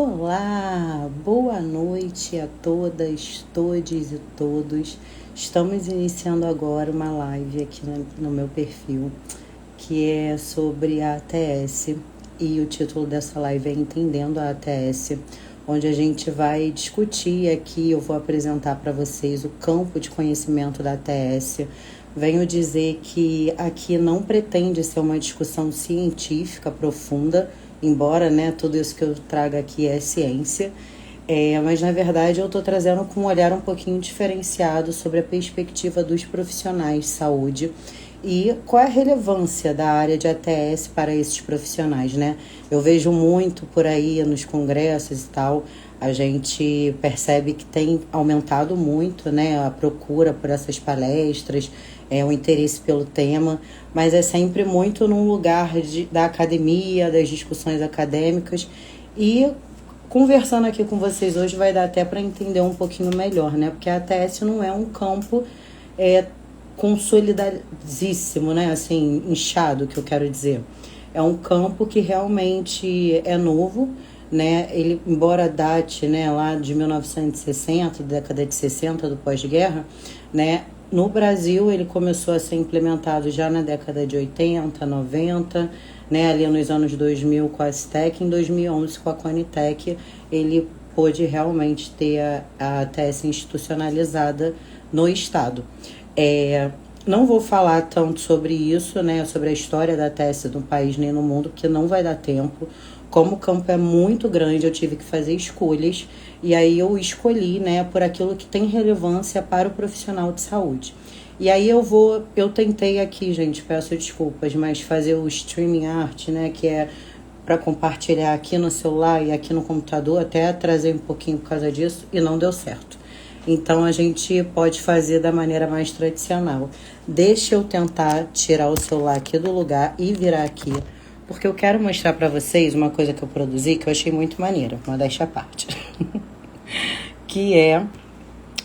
Olá, boa noite a todas, todes e todos. Estamos iniciando agora uma live aqui no meu perfil, que é sobre a ATS, e o título dessa live é Entendendo a ATS, onde a gente vai discutir aqui, eu vou apresentar para vocês o campo de conhecimento da ATS. Venho dizer que aqui não pretende ser uma discussão científica profunda, embora, né, tudo isso que eu trago aqui é ciência, mas na verdade eu estou trazendo com um olhar um pouquinho diferenciado sobre a perspectiva dos profissionais de saúde e qual é a relevância da área de ATS para esses profissionais, né? Eu vejo muito por aí nos congressos e tal, a gente percebe que tem aumentado muito, né, a procura por essas palestras, o interesse pelo tema, mas é sempre muito num lugar da academia, das discussões acadêmicas, e conversando aqui com vocês hoje vai dar até para entender um pouquinho melhor, né? Porque a ATS não é um campo consolidadíssimo, né? Assim, inchado, que eu quero dizer. É um campo que realmente é novo, né? Ele, embora date, né, lá de 1960, década de 60 do pós-guerra, né? No Brasil, ele começou a ser implementado já na década de 80, 90, né, ali nos anos 2000 com a Aztec, em 2011 com a Conitec, ele pôde realmente ter a ATS institucionalizada no Estado. Não vou falar tanto sobre isso, né, sobre a história da ATS no país nem no mundo, porque não vai dar tempo. Como o campo é muito grande, eu tive que fazer escolhas, e aí eu escolhi, né, por aquilo que tem relevância para o profissional de saúde. E aí eu tentei aqui, gente, peço desculpas, mas fazer o streaming art, né, que é para compartilhar aqui no celular e aqui no computador, até trazer um pouquinho por causa disso, e não deu certo. Então a gente pode fazer da maneira mais tradicional. Deixa eu tentar tirar o celular aqui do lugar e virar aqui, porque eu quero mostrar para vocês uma coisa que eu produzi que eu achei muito maneira, modéstia à parte, que é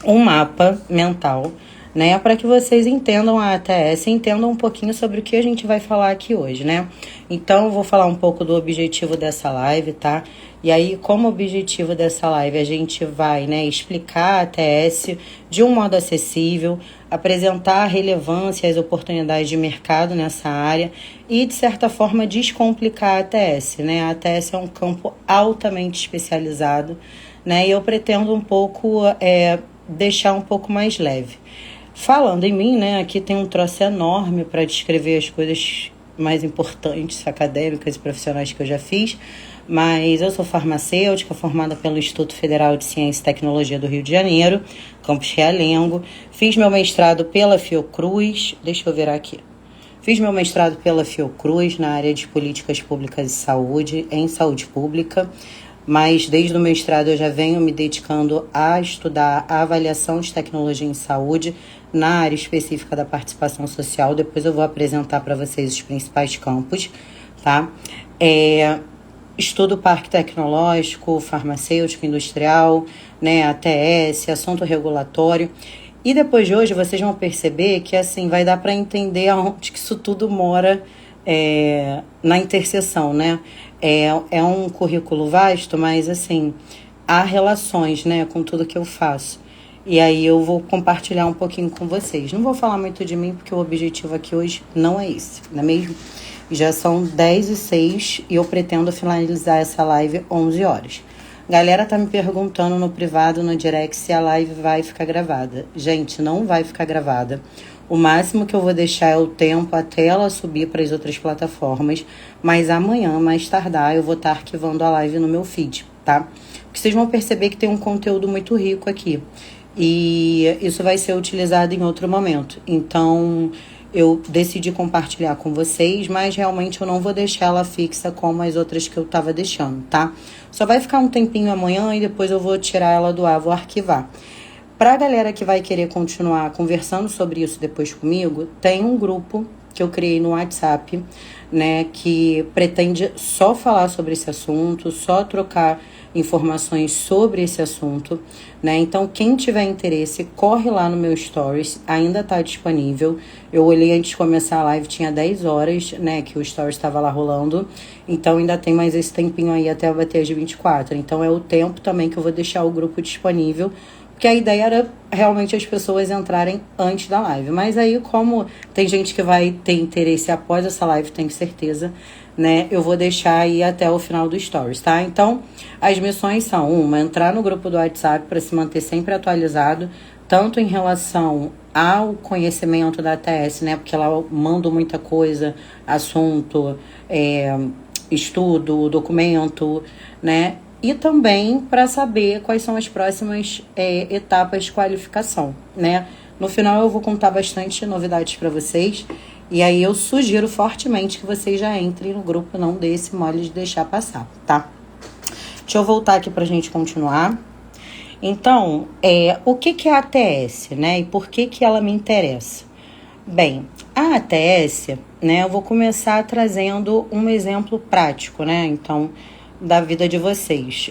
um mapa mental, né, para que vocês entendam a ATS, entendam um pouquinho sobre o que a gente vai falar aqui hoje, né? Então, eu vou falar um pouco do objetivo dessa live, tá? E aí, como objetivo dessa live, a gente vai, né, explicar a ATS de um modo acessível, apresentar a relevância e as oportunidades de mercado nessa área e, de certa forma, descomplicar a ATS, né? A ATS é um campo altamente especializado, né? E eu pretendo um pouco deixar um pouco mais leve. Falando em mim, né, aqui tem um troço enorme para descrever as coisas mais importantes, acadêmicas e profissionais que eu já fiz, mas eu sou farmacêutica, formada pelo Instituto Federal de Ciência e Tecnologia do Rio de Janeiro, campus Realengo. Fiz meu mestrado pela Fiocruz, deixa eu virar aqui. Fiz meu mestrado pela Fiocruz na área de políticas públicas de saúde, em saúde pública, mas desde o mestrado eu já venho me dedicando a estudar a avaliação de tecnologia em saúde na área específica da participação social. Depois eu vou apresentar para vocês os principais campos, tá? Estudo parque tecnológico, farmacêutico, industrial, né, ATS, assunto regulatório. E depois de hoje vocês vão perceber que assim vai dar para entender aonde que isso tudo mora na interseção, né? É um currículo vasto, mas assim, há relações, né, com tudo que eu faço. E aí eu vou compartilhar um pouquinho com vocês. Não vou falar muito de mim, porque o objetivo aqui hoje não é esse, não é mesmo? Já são 10h06 e eu pretendo finalizar essa live 11 horas. Galera tá me perguntando no privado, no direct, se a live vai ficar gravada. Gente, não vai ficar gravada. O máximo que eu vou deixar é o tempo até ela subir para as outras plataformas, mas amanhã, mais tardar, eu vou estar arquivando a live no meu feed, tá? Porque vocês vão perceber que tem um conteúdo muito rico aqui, e isso vai ser utilizado em outro momento. Então, eu decidi compartilhar com vocês, mas realmente eu não vou deixar ela fixa como as outras que eu estava deixando, tá? Só vai ficar um tempinho amanhã e depois eu vou tirar ela do ar, vou arquivar. Para a galera que vai querer continuar conversando sobre isso depois comigo, tem um grupo, que eu criei no WhatsApp, né, que pretende só falar sobre esse assunto, só trocar informações sobre esse assunto, né? Então, quem tiver interesse, corre lá no meu Stories, ainda está disponível. Eu olhei antes de começar a live, tinha 10 horas, né, que o Stories estava lá rolando. Então, ainda tem mais esse tempinho aí até eu bater as 24. Então, é o tempo também que eu vou deixar o grupo disponível, porque a ideia era realmente as pessoas entrarem antes da live. Mas aí, como tem gente que vai ter interesse após essa live, tenho certeza, né? Eu vou deixar aí até o final do Stories, tá? Então, as missões são: uma, entrar no grupo do WhatsApp para se manter sempre atualizado, tanto em relação ao conhecimento da ATS, né? Porque ela manda muita coisa, assunto, estudo, documento, né? E também para saber quais são as próximas etapas de qualificação, né? No final eu vou contar bastante novidades para vocês. E aí eu sugiro fortemente que vocês já entrem no grupo, não dê esse mole de deixar passar, tá? Deixa eu voltar aqui pra gente continuar. Então, o que é a ATS, né? E por que ela me interessa? Bem, a ATS, né? Eu vou começar trazendo um exemplo prático, né? Então, da vida de vocês.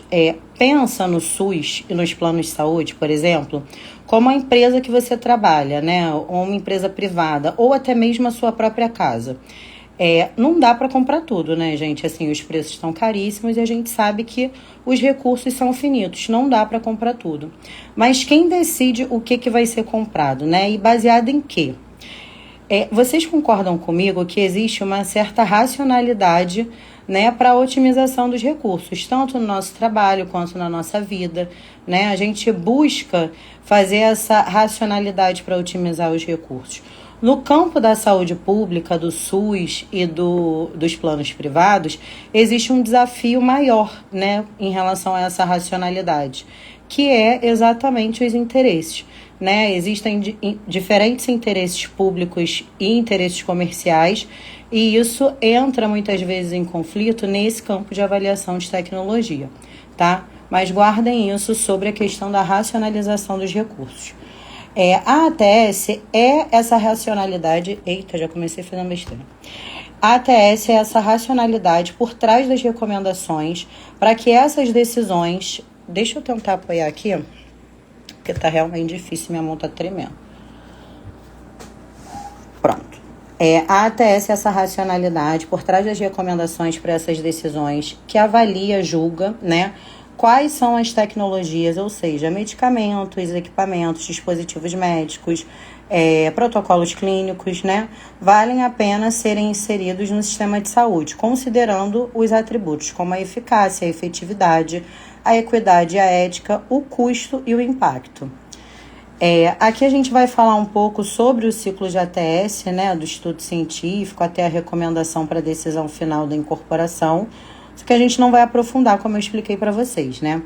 Pensa no SUS e nos planos de saúde, por exemplo, como a empresa que você trabalha, né? Ou uma empresa privada, ou até mesmo a sua própria casa. Não dá para comprar tudo, né, gente? Assim, os preços estão caríssimos e a gente sabe que os recursos são finitos, não dá para comprar tudo. Mas quem decide o que vai ser comprado, né? E baseado em quê? Vocês concordam comigo que existe uma certa racionalidade, né, para a otimização dos recursos, tanto no nosso trabalho quanto na nossa vida, né? A gente busca fazer essa racionalidade para otimizar os recursos. No campo da saúde pública, do SUS e dos planos privados, existe um desafio maior, né, em relação a essa racionalidade, que é exatamente os interesses, né? Existem diferentes interesses públicos e interesses comerciais, e isso entra muitas vezes em conflito nesse campo de avaliação de tecnologia, tá? Mas guardem isso sobre a questão da racionalização dos recursos. A ATS é essa racionalidade... Eita, já comecei fazendo besteira. A ATS é essa racionalidade por trás das recomendações para que essas decisões... Deixa eu tentar apoiar aqui, porque tá realmente difícil, minha mão tá tremendo. Pronto. A ATS é essa racionalidade por trás das recomendações para essas decisões que avalia, julga, né? Quais são as tecnologias, ou seja, medicamentos, equipamentos, dispositivos médicos, protocolos clínicos, né? Valem a pena serem inseridos no sistema de saúde, considerando os atributos como a eficácia, a efetividade, a equidade, a ética, o custo e o impacto. Aqui a gente vai falar um pouco sobre o ciclo de ATS, né, do estudo científico até a recomendação para a decisão final da incorporação, só que a gente não vai aprofundar, como eu expliquei para vocês, né?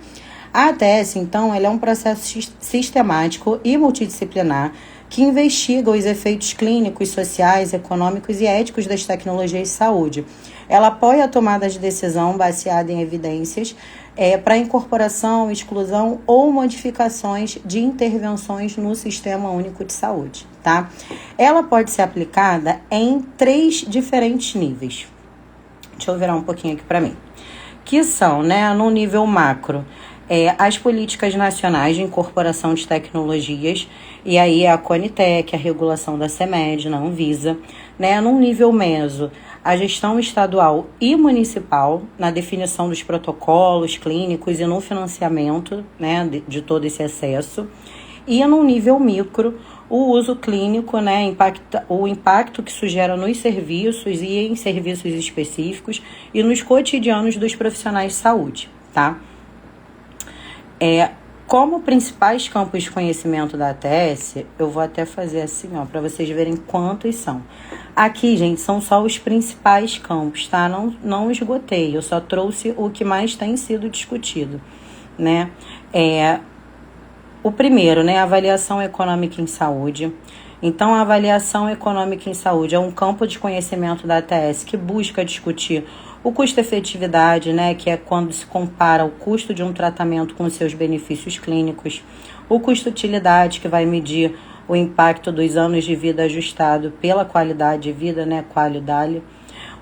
A ATS, então, ela é um processo sistemático e multidisciplinar que investiga os efeitos clínicos, sociais, econômicos e éticos das tecnologias de saúde. Ela apoia a tomada de decisão baseada em evidências para incorporação, exclusão ou modificações de intervenções no Sistema Único de Saúde, tá? Ela pode ser aplicada em 3 diferentes níveis. Deixa eu virar um pouquinho aqui para mim. Que são, né, no nível macro, as políticas nacionais de incorporação de tecnologias, e aí a Conitec, a regulação da CEMED, na Anvisa, né? No nível meso, a gestão estadual e municipal, na definição dos protocolos clínicos e no financiamento, né, de todo esse acesso. E no nível micro, o uso clínico, né, o impacto que isso gera nos serviços e em serviços específicos e nos cotidianos dos profissionais de saúde, tá? Como principais campos de conhecimento da ATS, eu vou até fazer assim, ó, para vocês verem quantos são. Aqui, gente, são só os principais campos, tá? Não esgotei, eu só trouxe o que mais tem sido discutido, né? O primeiro, né, avaliação econômica em saúde. Então, a avaliação econômica em saúde é um campo de conhecimento da ATS que busca discutir o custo-efetividade, né, que é quando se compara o custo de um tratamento com seus benefícios clínicos. O custo-utilidade, que vai medir o impacto dos anos de vida ajustado pela qualidade de vida, né, qualidade.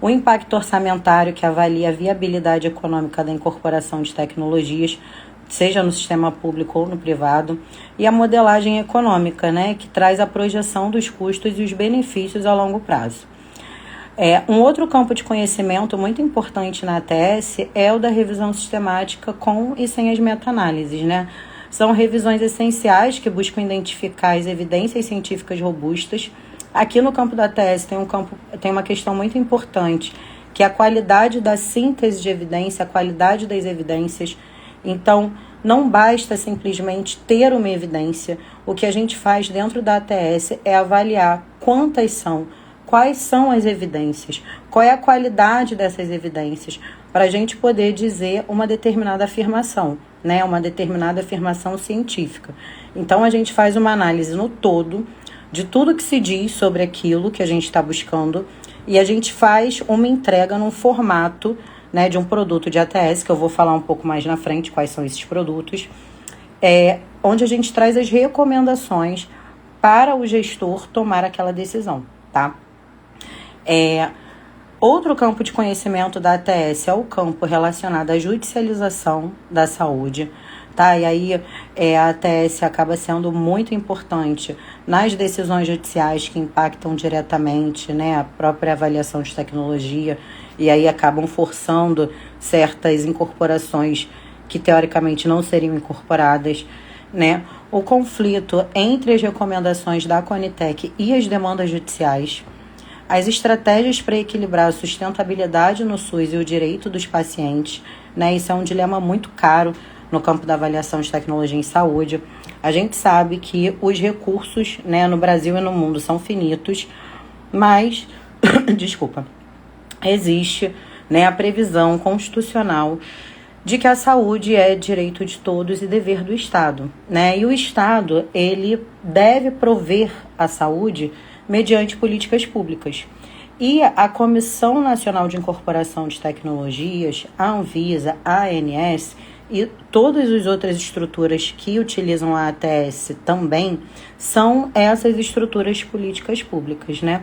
O impacto orçamentário, que avalia a viabilidade econômica da incorporação de tecnologias, seja no sistema público ou no privado, e a modelagem econômica, né, que traz a projeção dos custos e os benefícios a longo prazo. Um outro campo de conhecimento muito importante na ATS é o da revisão sistemática com e sem as meta-análises, né? São revisões essenciais que buscam identificar as evidências científicas robustas. Aqui no campo da ATS tem uma questão muito importante, que é a qualidade da síntese de evidência, a qualidade das evidências. Então, não basta simplesmente ter uma evidência. O que a gente faz dentro da ATS é avaliar quantas são, quais são as evidências, qual é a qualidade dessas evidências, para a gente poder dizer uma determinada afirmação, né? Uma determinada afirmação científica. Então, a gente faz uma análise no todo de tudo que se diz sobre aquilo que a gente está buscando e a gente faz uma entrega num formato, né, de um produto de ATS, que eu vou falar um pouco mais na frente quais são esses produtos, onde a gente traz as recomendações para o gestor tomar aquela decisão, tá? Outro campo de conhecimento da ATS é o campo relacionado à judicialização da saúde, tá? E aí a ATS acaba sendo muito importante nas decisões judiciais que impactam diretamente, né, a própria avaliação de tecnologia, e aí acabam forçando certas incorporações que teoricamente não seriam incorporadas, né? O conflito entre as recomendações da Conitec e as demandas judiciais, as estratégias para equilibrar a sustentabilidade no SUS e o direito dos pacientes, né? Isso é um dilema muito caro no campo da avaliação de tecnologia em saúde. A gente sabe que os recursos, né, no Brasil e no mundo são finitos, mas, existe, né, a previsão constitucional de que a saúde é direito de todos e dever do Estado, né? E o Estado, ele deve prover a saúde mediante políticas públicas. E a Comissão Nacional de Incorporação de Tecnologias, a Anvisa, a ANS e todas as outras estruturas que utilizam a ATS também são essas estruturas políticas públicas, né?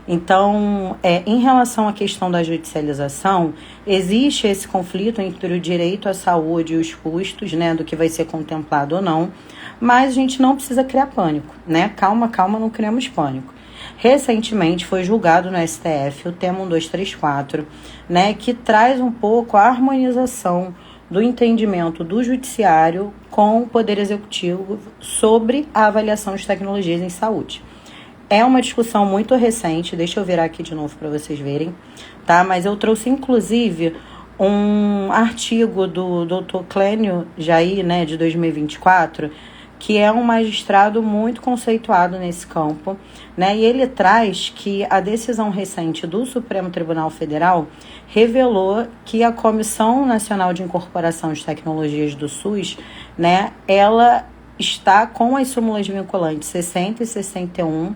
Então, em relação à questão da judicialização, existe esse conflito entre o direito à saúde e os custos, né, do que vai ser contemplado ou não, mas a gente não precisa criar pânico, né? Calma, não criamos pânico. Recentemente foi julgado no STF o tema 1234, né, que traz um pouco a harmonização do entendimento do judiciário com o Poder Executivo sobre a avaliação de tecnologias em saúde. É uma discussão muito recente, deixa eu virar aqui de novo para vocês verem, tá? Mas eu trouxe inclusive um artigo do Dr. Clênio Jair, né, de 2024, que é um magistrado muito conceituado nesse campo, né? E ele traz que a decisão recente do Supremo Tribunal Federal revelou que a Comissão Nacional de Incorporação de Tecnologias do SUS, né, ela está com as súmulas vinculantes 60 e 61,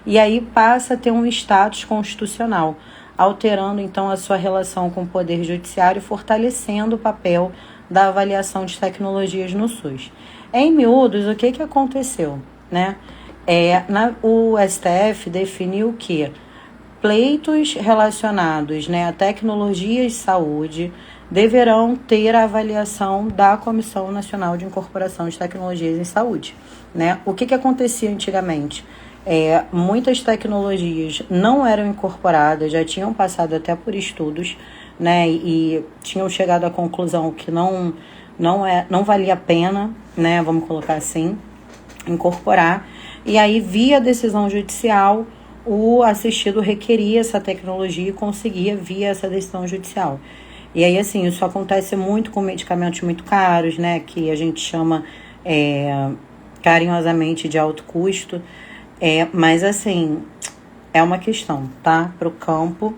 e aí passa a ter um status constitucional, alterando então a sua relação com o Poder Judiciário, fortalecendo o papel da avaliação de tecnologias no SUS. Em miúdos, o que aconteceu, né? O STF definiu que pleitos relacionados, né, a tecnologias de saúde deverão ter a avaliação da Comissão Nacional de Incorporação de Tecnologias em Saúde, né? O que acontecia antigamente? Muitas tecnologias não eram incorporadas, já tinham passado até por estudos, né, e tinham chegado à conclusão que não valia a pena, né, vamos colocar assim, incorporar. E aí, via decisão judicial, o assistido requeria essa tecnologia e conseguia via essa decisão judicial. E aí, assim, isso acontece muito com medicamentos muito caros, né, que a gente chama carinhosamente de alto custo. Mas, assim, é uma questão, tá, para o campo,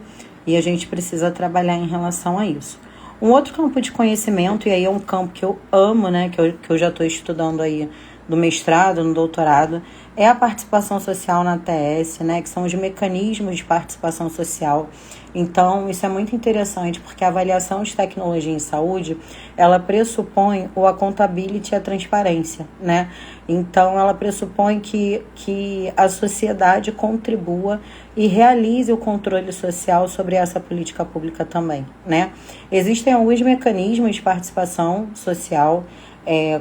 e a gente precisa trabalhar em relação a isso. Um outro campo de conhecimento, e aí é um campo que eu amo, né, que eu já estou estudando aí no mestrado, no doutorado, é a participação social na ATS, né, que são os mecanismos de participação social. Então, isso é muito interessante, porque a avaliação de tecnologia em saúde, ela pressupõe o accountability e a transparência, né? Então, ela pressupõe que a sociedade contribua e realize o controle social sobre essa política pública também, né? Existem alguns mecanismos de participação social,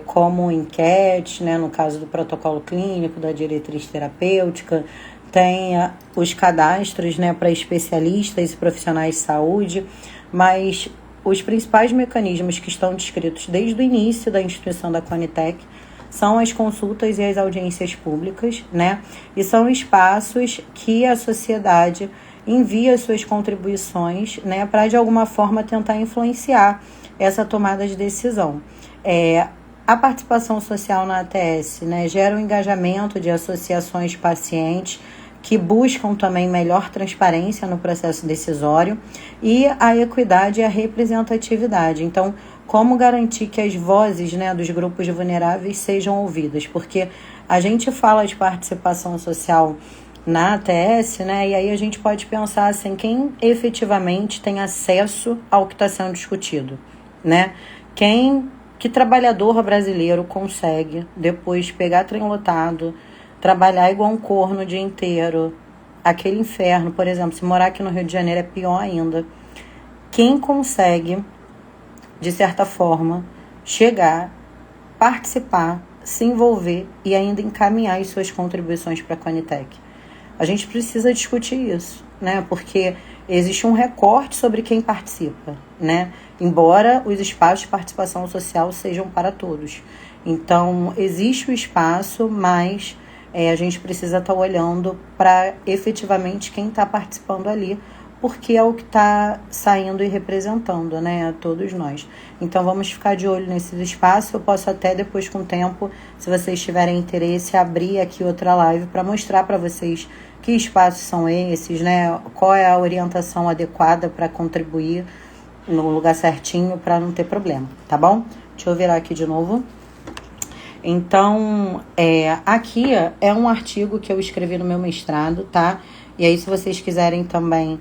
como enquete, né, no caso do protocolo clínico, da diretriz terapêutica, tem os cadastros, né, para especialistas e profissionais de saúde, mas os principais mecanismos que estão descritos desde o início da instituição da Conitec são as consultas e as audiências públicas, né, e são espaços que a sociedade envia suas contribuições, né, para de alguma forma tentar influenciar essa tomada de decisão. A participação social na ATS, né, gera um engajamento de associações de pacientes que buscam também melhor transparência no processo decisório e a equidade e a representatividade. Então, como garantir que as vozes, né, dos grupos vulneráveis sejam ouvidas? Porque a gente fala de participação social na ATS, né, e aí a gente pode pensar assim, quem efetivamente tem acesso ao que está sendo discutido, né? Que trabalhador brasileiro consegue depois pegar trem lotado, trabalhar igual um corno o dia inteiro, aquele inferno, por exemplo, se morar aqui no Rio de Janeiro é pior ainda. Quem consegue, de certa forma, chegar, participar, se envolver e ainda encaminhar as suas contribuições para a Conitec? A gente precisa discutir isso, né? Porque existe um recorte sobre quem participa, né? Embora os espaços de participação social sejam para todos. Então, existe o espaço, mas a gente precisa estar olhando para efetivamente quem está participando ali, porque é o que está saindo e representando, né, a todos nós. Então, vamos ficar de olho nesses espaços. Eu posso até depois, com o tempo, se vocês tiverem interesse, abrir aqui outra live para mostrar para vocês que espaços são esses, né, qual é a orientação adequada para contribuir no lugar certinho para não ter problema, tá bom? Deixa eu virar aqui de novo. Então, aqui é um artigo que eu escrevi no meu mestrado, tá? E aí, se vocês quiserem também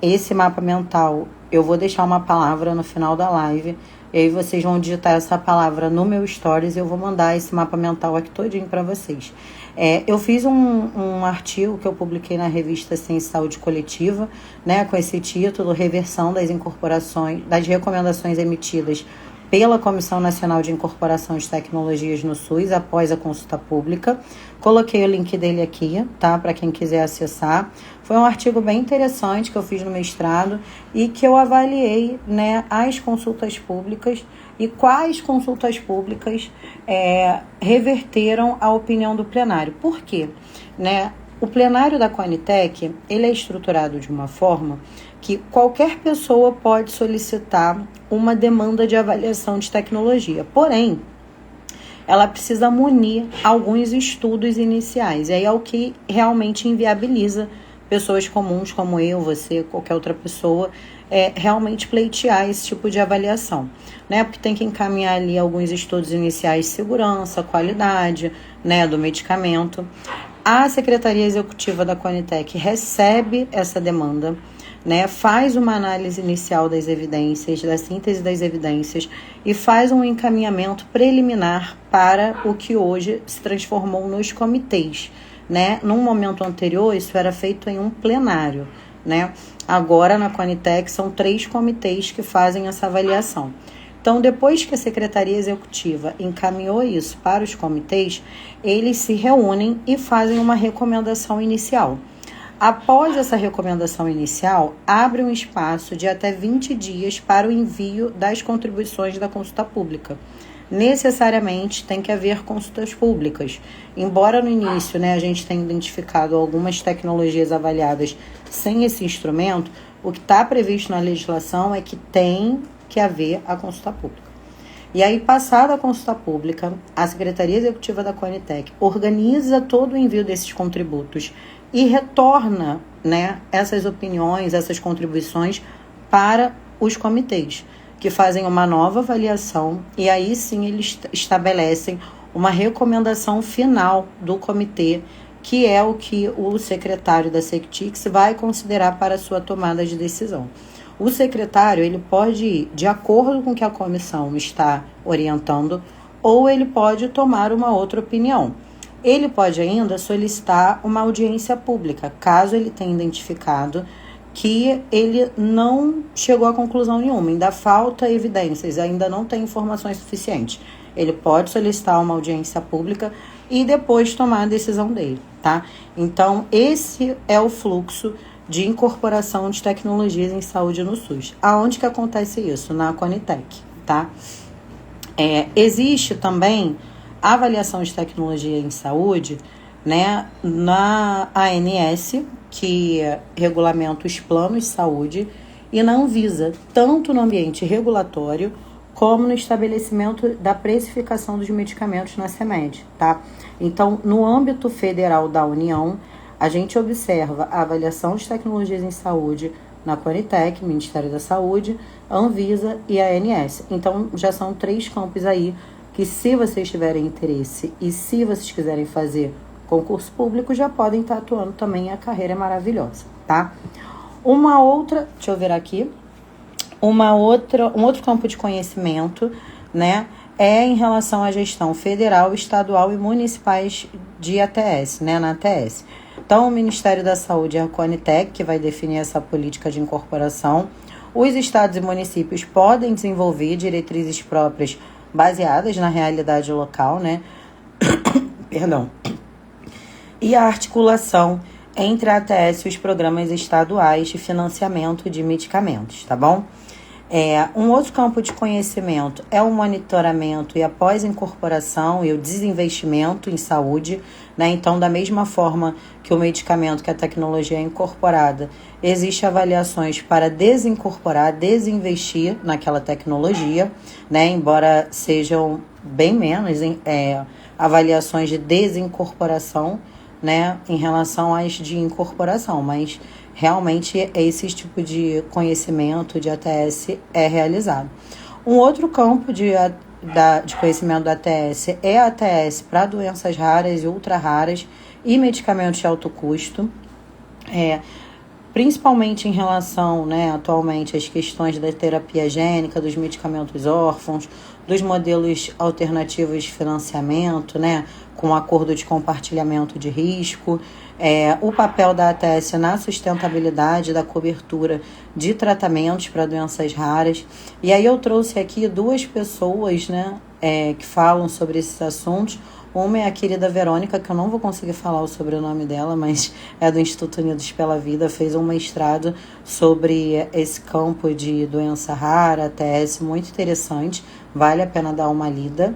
esse mapa mental, eu vou deixar uma palavra no final da live, e aí vocês vão digitar essa palavra no meu stories e eu vou mandar esse mapa mental aqui todinho para vocês. Eu fiz um artigo que eu publiquei na revista Ciência e Saúde Coletiva, né, com esse título, Reversão das Incorporações, das recomendações emitidas pela Comissão Nacional de Incorporação de Tecnologias no SUS, após a consulta pública. Coloquei o link dele aqui, tá? Para quem quiser acessar. Foi um artigo bem interessante que eu fiz no mestrado e que eu avaliei, né, as consultas públicas e quais consultas públicas reverteram a opinião do plenário. Por quê? Né? O plenário da Conitec, ele é estruturado de uma forma que qualquer pessoa pode solicitar uma demanda de avaliação de tecnologia. Porém, ela precisa munir alguns estudos iniciais. E aí é o que realmente inviabiliza pessoas comuns como eu, você, qualquer outra pessoa, realmente pleitear esse tipo de avaliação, né? Porque tem que encaminhar ali alguns estudos iniciais de segurança, qualidade, né, do medicamento. A Secretaria Executiva da Conitec recebe essa demanda, né, faz uma análise inicial das evidências, da síntese das evidências e faz um encaminhamento preliminar para o que hoje se transformou nos comitês, né? Num momento anterior, isso era feito em um plenário, né? Agora, na Conitec, são 3 comitês que fazem essa avaliação. Então, depois que a Secretaria Executiva encaminhou isso para os comitês, eles se reúnem e fazem uma recomendação inicial. Após essa recomendação inicial, abre um espaço de até 20 dias para o envio das contribuições da consulta pública. Necessariamente tem que haver consultas públicas. Embora no início, né, a gente tenha identificado algumas tecnologias avaliadas sem esse instrumento, o que está previsto na legislação é que tem que haver a consulta pública. E aí, passada a consulta pública, a Secretaria Executiva da Conitec organiza todo o envio desses contributos e retorna, né, essas opiniões, essas contribuições para os comitês, que fazem uma nova avaliação e aí sim eles estabelecem uma recomendação final do comitê, que é o que o secretário da Sectix vai considerar para a sua tomada de decisão. O secretário, ele pode ir de acordo com o que a comissão está orientando, ou ele pode tomar uma outra opinião. Ele pode ainda solicitar uma audiência pública, caso ele tenha identificado que ele não chegou a conclusão nenhuma, ainda falta evidências, ainda não tem informações suficientes. Ele pode solicitar uma audiência pública e depois tomar a decisão dele, tá? Então, esse é o fluxo de incorporação de tecnologias em saúde no SUS. Aonde que acontece isso? Na Conitec, tá? Existe também a avaliação de tecnologia em saúde, né, na ANS, que regulamenta os planos de saúde, e na Anvisa, tanto no ambiente regulatório como no estabelecimento da precificação dos medicamentos na CMED, tá? Então, no âmbito federal da União, a gente observa a avaliação de tecnologias em saúde na Conitec, Ministério da Saúde, Anvisa e a ANS. Então, já são 3 campos aí que, se vocês tiverem interesse e se vocês quiserem fazer concurso público, já podem estar atuando também. A carreira é maravilhosa, tá? Uma outra, deixa eu ver aqui, um outro campo de conhecimento, né, é em relação à gestão federal, estadual e municipais de ATS, né, na ATS. Então, o Ministério da Saúde é a Conitec, que vai definir essa política de incorporação. Os estados e municípios podem desenvolver diretrizes próprias baseadas na realidade local, né? Perdão. E a articulação entre a ATS e os programas estaduais de financiamento de medicamentos, tá bom? Um outro campo de conhecimento é o monitoramento e a pós-incorporação e o desinvestimento em saúde, né? Então, da mesma forma que o medicamento, que a tecnologia é incorporada, existe avaliações para desincorporar, desinvestir naquela tecnologia, né? Embora sejam bem menos avaliações de desincorporação, né, em relação às de incorporação, mas realmente esse tipo de conhecimento de ATS é realizado. Um outro campo de conhecimento da ATS é a ATS para doenças raras e ultra raras e medicamentos de alto custo, principalmente em relação, né, atualmente, às questões da terapia gênica, dos medicamentos órfãos, dos modelos alternativos de financiamento, né, com acordo de compartilhamento de risco, o papel da ATS na sustentabilidade da cobertura de tratamentos para doenças raras. E aí eu trouxe aqui 2 pessoas, né, que falam sobre esses assuntos. Uma é a querida Verônica, que eu não vou conseguir falar o sobrenome dela, mas é do Instituto Unidos pela Vida, fez um mestrado sobre esse campo de doença rara, ATS, muito interessante, vale a pena dar uma lida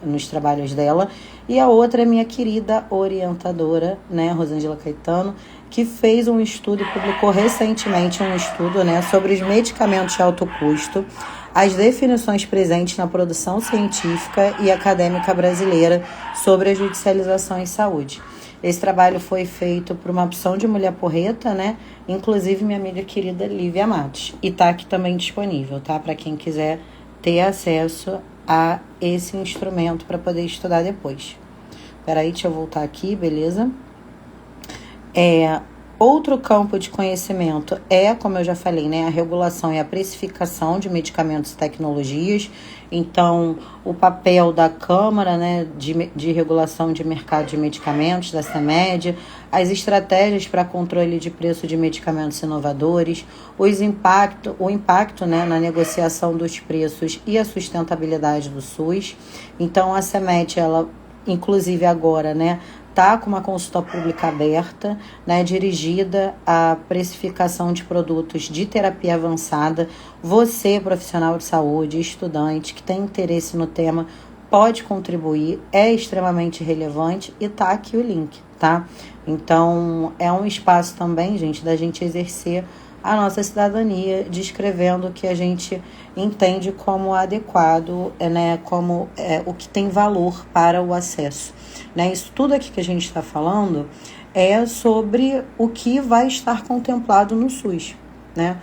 nos trabalhos dela. E a outra é minha querida orientadora, né, Rosângela Caetano, que fez um estudo, publicou recentemente um estudo, né, sobre os medicamentos de alto custo, as definições presentes na produção científica e acadêmica brasileira sobre a judicialização em saúde. Esse trabalho foi feito por uma opção de mulher porreta, né? Inclusive minha amiga querida Lívia Matos. E tá aqui também disponível, tá? Para quem quiser ter acesso a esse instrumento para poder estudar depois. Peraí, deixa eu voltar aqui, beleza? Outro campo de conhecimento como eu já falei, né, a regulação e a precificação de medicamentos e tecnologias. Então, o papel da Câmara, né, de Regulação de Mercado de Medicamentos, da CMED, as estratégias para controle de preço de medicamentos inovadores, o impacto, né, na negociação dos preços e a sustentabilidade do SUS. Então, a CMED, ela, inclusive agora, né, está com uma consulta pública aberta, né, dirigida à precificação de produtos de terapia avançada. Você, profissional de saúde, estudante, que tem interesse no tema, pode contribuir, é extremamente relevante e tá aqui o link, tá? Então, é um espaço também, gente, da gente exercer a nossa cidadania, descrevendo o que a gente entende como adequado, né, como o que tem valor para o acesso. Né? Isso tudo aqui que a gente está falando é sobre o que vai estar contemplado no SUS. Né?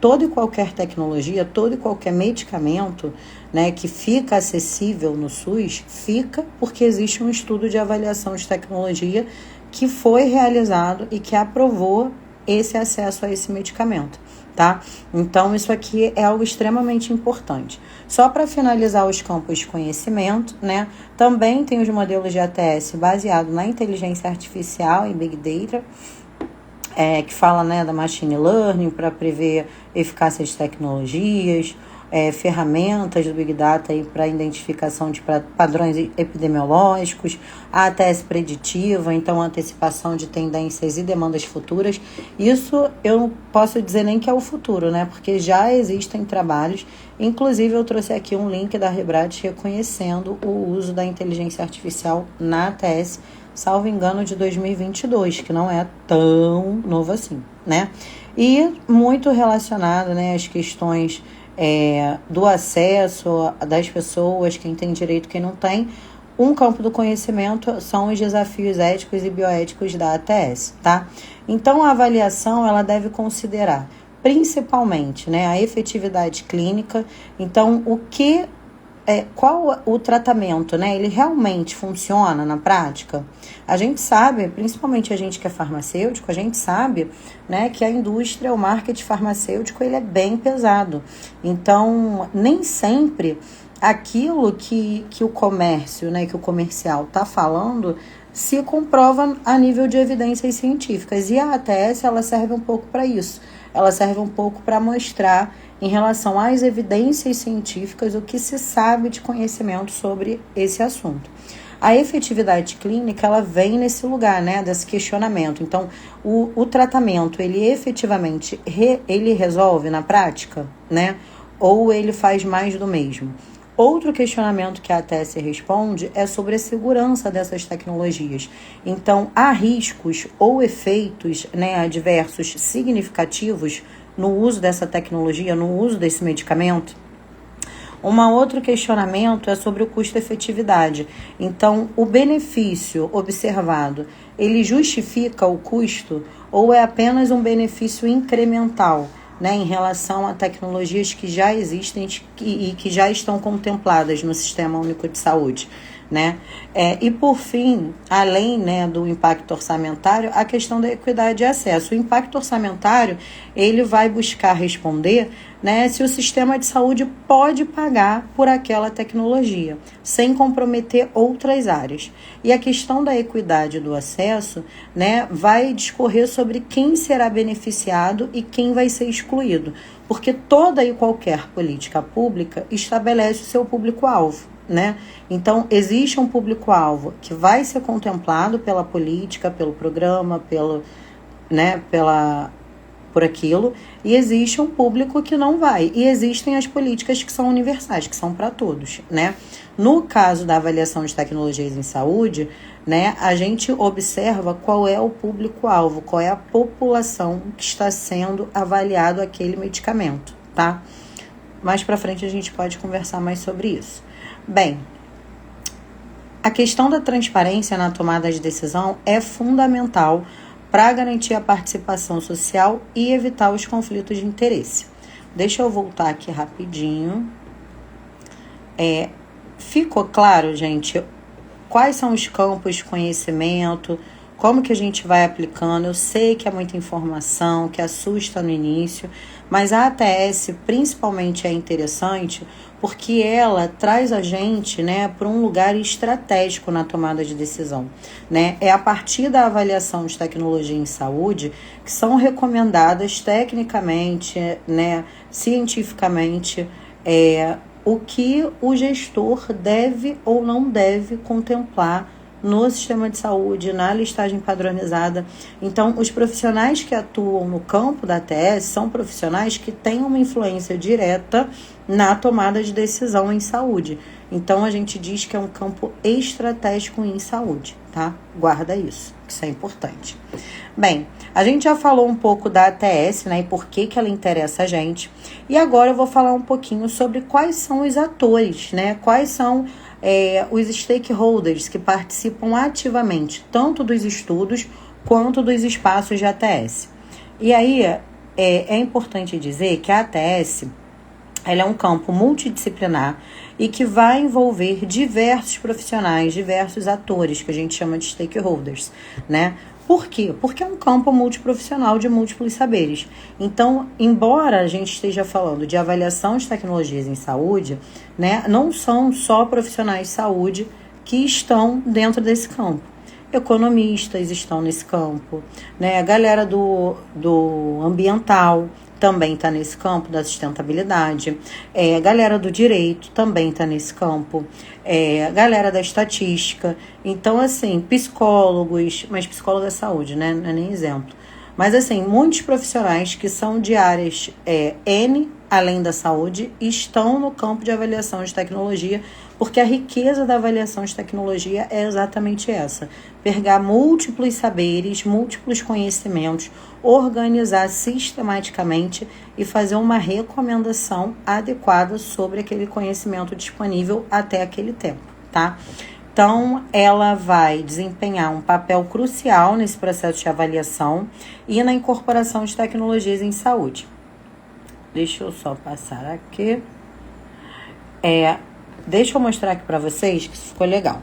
toda e qualquer tecnologia, todo e qualquer medicamento, né, que fica acessível no SUS, fica porque existe um estudo de avaliação de tecnologia que foi realizado e que aprovou esse acesso a esse medicamento, tá? Então, isso aqui é algo extremamente importante. Só para finalizar os campos de conhecimento, né? Também tem os modelos de ATS baseados na inteligência artificial e Big Data, que fala, né, da machine learning para prever eficácia de tecnologias, ferramentas do Big Data para identificação de padrões epidemiológicos, a ATS preditiva, então antecipação de tendências e demandas futuras. Isso eu não posso dizer nem que é o futuro, né? Porque já existem trabalhos, inclusive eu trouxe aqui um link da Rebrat reconhecendo o uso da inteligência artificial na ATS, salvo engano, de 2022, que não é tão novo assim, né? E muito relacionado, né, às questões do acesso das pessoas, quem tem direito, quem não tem. Um campo do conhecimento são os desafios éticos e bioéticos da ATS, tá? Então, a avaliação, ela deve considerar, principalmente, né, a efetividade clínica. Então, qual o tratamento, né? Ele realmente funciona na prática? A gente sabe, principalmente a gente que é farmacêutico, a gente sabe, né, que a indústria, o marketing farmacêutico, ele é bem pesado. Então, nem sempre aquilo que o comércio, né, que o comercial está falando se comprova a nível de evidências científicas. E a ATS, ela serve um pouco para isso. Ela serve um pouco para mostrar, em relação às evidências científicas, o que se sabe de conhecimento sobre esse assunto. A efetividade clínica, ela vem nesse lugar, né, desse questionamento. Então, o tratamento, ele efetivamente ele resolve na prática, né, ou ele faz mais do mesmo? Outro questionamento que a ATS responde é sobre a segurança dessas tecnologias. Então, há riscos ou efeitos, né, adversos significativos no uso dessa tecnologia, no uso desse medicamento? Outro questionamento é sobre o custo-efetividade. Então, o benefício observado, ele justifica o custo ou é apenas um benefício incremental, né, em relação a tecnologias que já existem e que já estão contempladas no Sistema Único de Saúde, né? E por fim, além, né, do impacto orçamentário, a questão da equidade de acesso. O impacto orçamentário, ele vai buscar responder, né, se o sistema de saúde pode pagar por aquela tecnologia, sem comprometer outras áreas. E a questão da equidade do acesso, né, vai discorrer sobre quem será beneficiado e quem vai ser excluído, porque toda e qualquer política pública estabelece o seu público-alvo, né? Então, existe um público-alvo que vai ser contemplado pela política, pelo programa, por aquilo, e existe um público que não vai. E existem as políticas que são universais, que são para todos, né? No caso da avaliação de tecnologias em saúde, né, a gente observa qual é o público-alvo, qual é a população que está sendo avaliado aquele medicamento, tá? Mais para frente a gente pode conversar mais sobre isso. Bem, a questão da transparência na tomada de decisão é fundamental para garantir a participação social e evitar os conflitos de interesse. Deixa eu voltar aqui rapidinho. Ficou claro, gente, quais são os campos de conhecimento, como que a gente vai aplicando? Eu sei que é muita informação, que assusta no início, mas a ATS principalmente é interessante porque ela traz a gente, né, para um lugar estratégico na tomada de decisão, né? É a partir da avaliação de tecnologia em saúde que são recomendadas tecnicamente, né, cientificamente, o que o gestor deve ou não deve contemplar no sistema de saúde, na listagem padronizada. Então, os profissionais que atuam no campo da ATS são profissionais que têm uma influência direta na tomada de decisão em saúde. Então, a gente diz que é um campo estratégico em saúde, tá? Guarda isso, isso é importante. Bem, a gente já falou um pouco da ATS, né, e por que ela interessa a gente. E agora eu vou falar um pouquinho sobre quais são os atores, né, quais são os stakeholders que participam ativamente, tanto dos estudos quanto dos espaços de ATS. E aí, é importante dizer que a ATS ela é um campo multidisciplinar e que vai envolver diversos profissionais, diversos atores, que a gente chama de stakeholders, né? Por quê? Porque é um campo multiprofissional de múltiplos saberes. Então, embora a gente esteja falando de avaliação de tecnologias em saúde, né, não são só profissionais de saúde que estão dentro desse campo. Economistas estão nesse campo, né? A galera do ambiental também está nesse campo da sustentabilidade, a galera do direito também está nesse campo, a galera da estatística. Então, assim, psicólogos, mas psicólogo da saúde, né? Não é nem exemplo. Mas, assim, muitos profissionais que são de áreas N, além da saúde, estão no campo de avaliação de tecnologia, porque a riqueza da avaliação de tecnologia é exatamente essa: pegar múltiplos saberes, múltiplos conhecimentos, organizar sistematicamente e fazer uma recomendação adequada sobre aquele conhecimento disponível até aquele tempo, tá? Então, ela vai desempenhar um papel crucial nesse processo de avaliação e na incorporação de tecnologias em saúde. Deixa eu só passar aqui. Deixa eu mostrar aqui para vocês que isso ficou legal.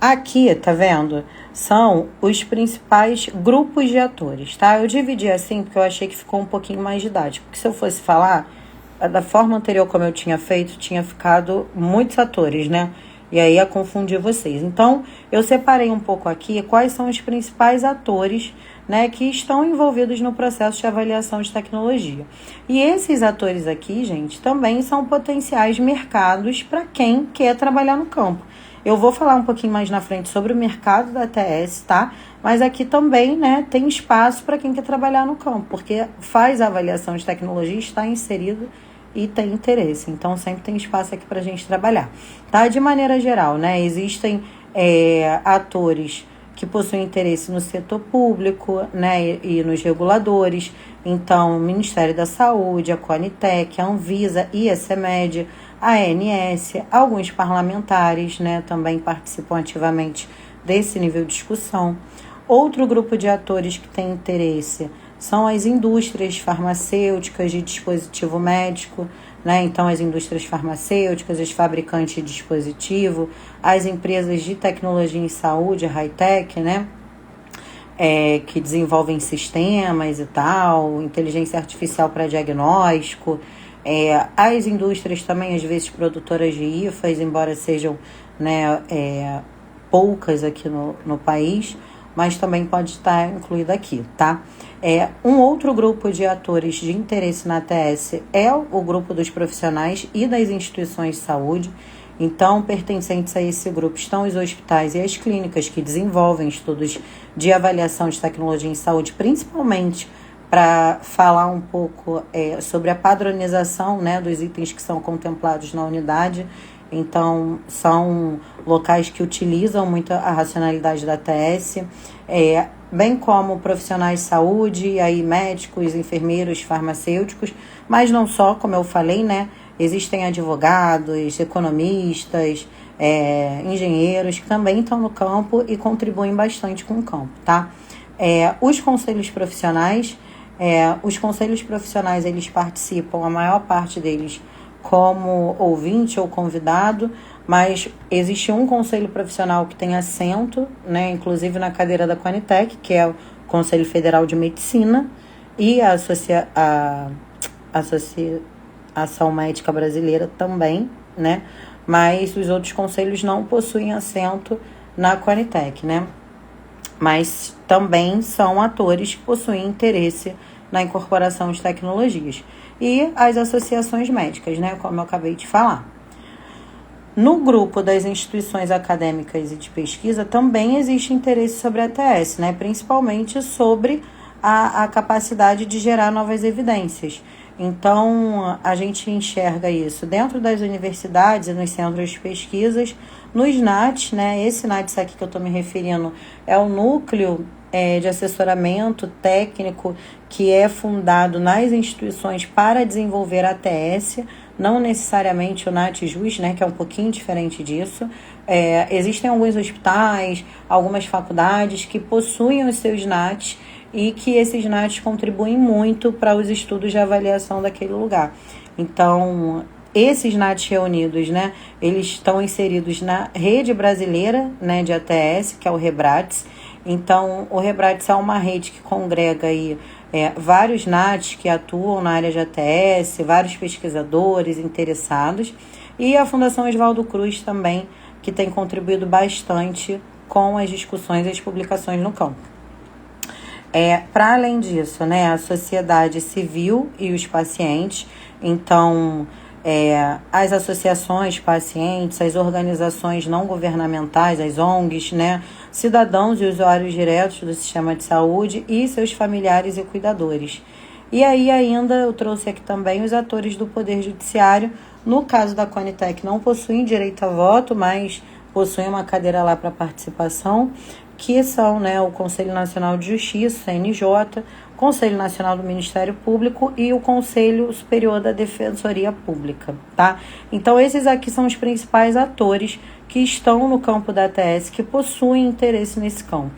Aqui, tá vendo? São os principais grupos de atores, tá? Eu dividi assim porque eu achei que ficou um pouquinho mais didático. Porque se eu fosse falar, da forma anterior como eu tinha feito, tinha ficado muitos atores, né? E aí ia confundir vocês. Então, eu separei um pouco aqui quais são os principais atores, né, que estão envolvidos no processo de avaliação de tecnologia. E esses atores aqui, gente, também são potenciais mercados para quem quer trabalhar no campo. Eu vou falar um pouquinho mais na frente sobre o mercado da ATS, tá? Mas aqui também, né, tem espaço para quem quer trabalhar no campo, porque faz a avaliação de tecnologia, está inserido e tem interesse. Então, sempre tem espaço aqui para a gente trabalhar, tá? De maneira geral, né, existem atores que possuem interesse no setor público, né, e nos reguladores. Então, o Ministério da Saúde, a Conitec, a Anvisa, ICMED, a ANS, alguns parlamentares, né, também participam ativamente desse nível de discussão. Outro grupo de atores que tem interesse são as indústrias farmacêuticas de dispositivo médico, né? Então, as indústrias farmacêuticas, os fabricantes de dispositivo, as empresas de tecnologia em saúde, high-tech, né? Que desenvolvem sistemas e tal, inteligência artificial para diagnóstico, as indústrias também, às vezes, produtoras de IFAs, embora sejam, né, poucas aqui no país, mas também pode estar incluído aqui, tá? Um outro grupo de atores de interesse na ATS é o grupo dos profissionais e das instituições de saúde. Então, pertencentes a esse grupo estão os hospitais e as clínicas que desenvolvem estudos de avaliação de tecnologia em saúde, principalmente para falar um pouco sobre a padronização, né, dos itens que são contemplados na unidade. Então, são locais que utilizam muito a racionalidade da ATS, bem como profissionais de saúde, e aí médicos, enfermeiros, farmacêuticos, mas não só, como eu falei, né? Existem advogados, economistas, engenheiros que também estão no campo e contribuem bastante com o campo, tá? Os conselhos profissionais, eles participam, a maior parte deles, como ouvinte ou convidado, mas existe um conselho profissional que tem assento, né, inclusive na cadeira da Conitec, que é o Conselho Federal de Medicina, e a Associação Médica Brasileira também, né, mas os outros conselhos não possuem assento na Conitec, né, mas também são atores que possuem interesse na incorporação de tecnologias. E as associações médicas, né, como eu acabei de falar. No grupo das instituições acadêmicas e de pesquisa também existe interesse sobre a ATS, né, principalmente sobre a capacidade de gerar novas evidências. Então, a gente enxerga isso dentro das universidades e nos centros de pesquisas, nos NATs, né, esse NATs aqui que eu estou me referindo é o núcleo de assessoramento técnico que é fundado nas instituições para desenvolver a ATS, não necessariamente o NAT-JUS, né, que é um pouquinho diferente disso. Existem alguns hospitais, algumas faculdades que possuem os seus NATs e que esses NATs contribuem muito para os estudos de avaliação daquele lugar. Então, esses NATs reunidos, né, eles estão inseridos na rede brasileira, né, de ATS, que é o Rebrates. Então, o Rebrates é uma rede que congrega aí, vários NATs que atuam na área de ATS, vários pesquisadores interessados, e a Fundação Oswaldo Cruz também, que tem contribuído bastante com as discussões e as publicações no campo. Para além disso, né, a sociedade civil e os pacientes, então as associações pacientes, as organizações não governamentais, as ONGs, né, cidadãos e usuários diretos do sistema de saúde e seus familiares e cuidadores. E aí ainda eu trouxe aqui também os atores do Poder Judiciário. No caso da Conitec, não possuem direito a voto, mas possuem uma cadeira lá para participação, que são, né, o Conselho Nacional de Justiça, CNJ, Conselho Nacional do Ministério Público e o Conselho Superior da Defensoria Pública, tá? Então, esses aqui são os principais atores que estão no campo da ATS, que possuem interesse nesse campo.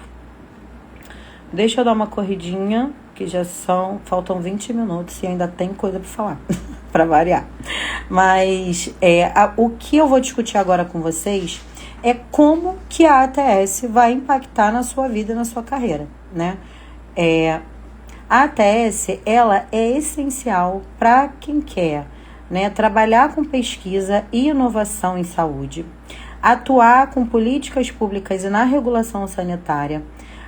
Deixa eu dar uma corridinha, que faltam 20 minutos e ainda tem coisa para falar, para variar. Mas o que eu vou discutir agora com vocês é como que a ATS vai impactar na sua vida e na sua carreira, né? A ATS, ela é essencial para quem quer, né, trabalhar com pesquisa e inovação em saúde, atuar com políticas públicas e na regulação sanitária,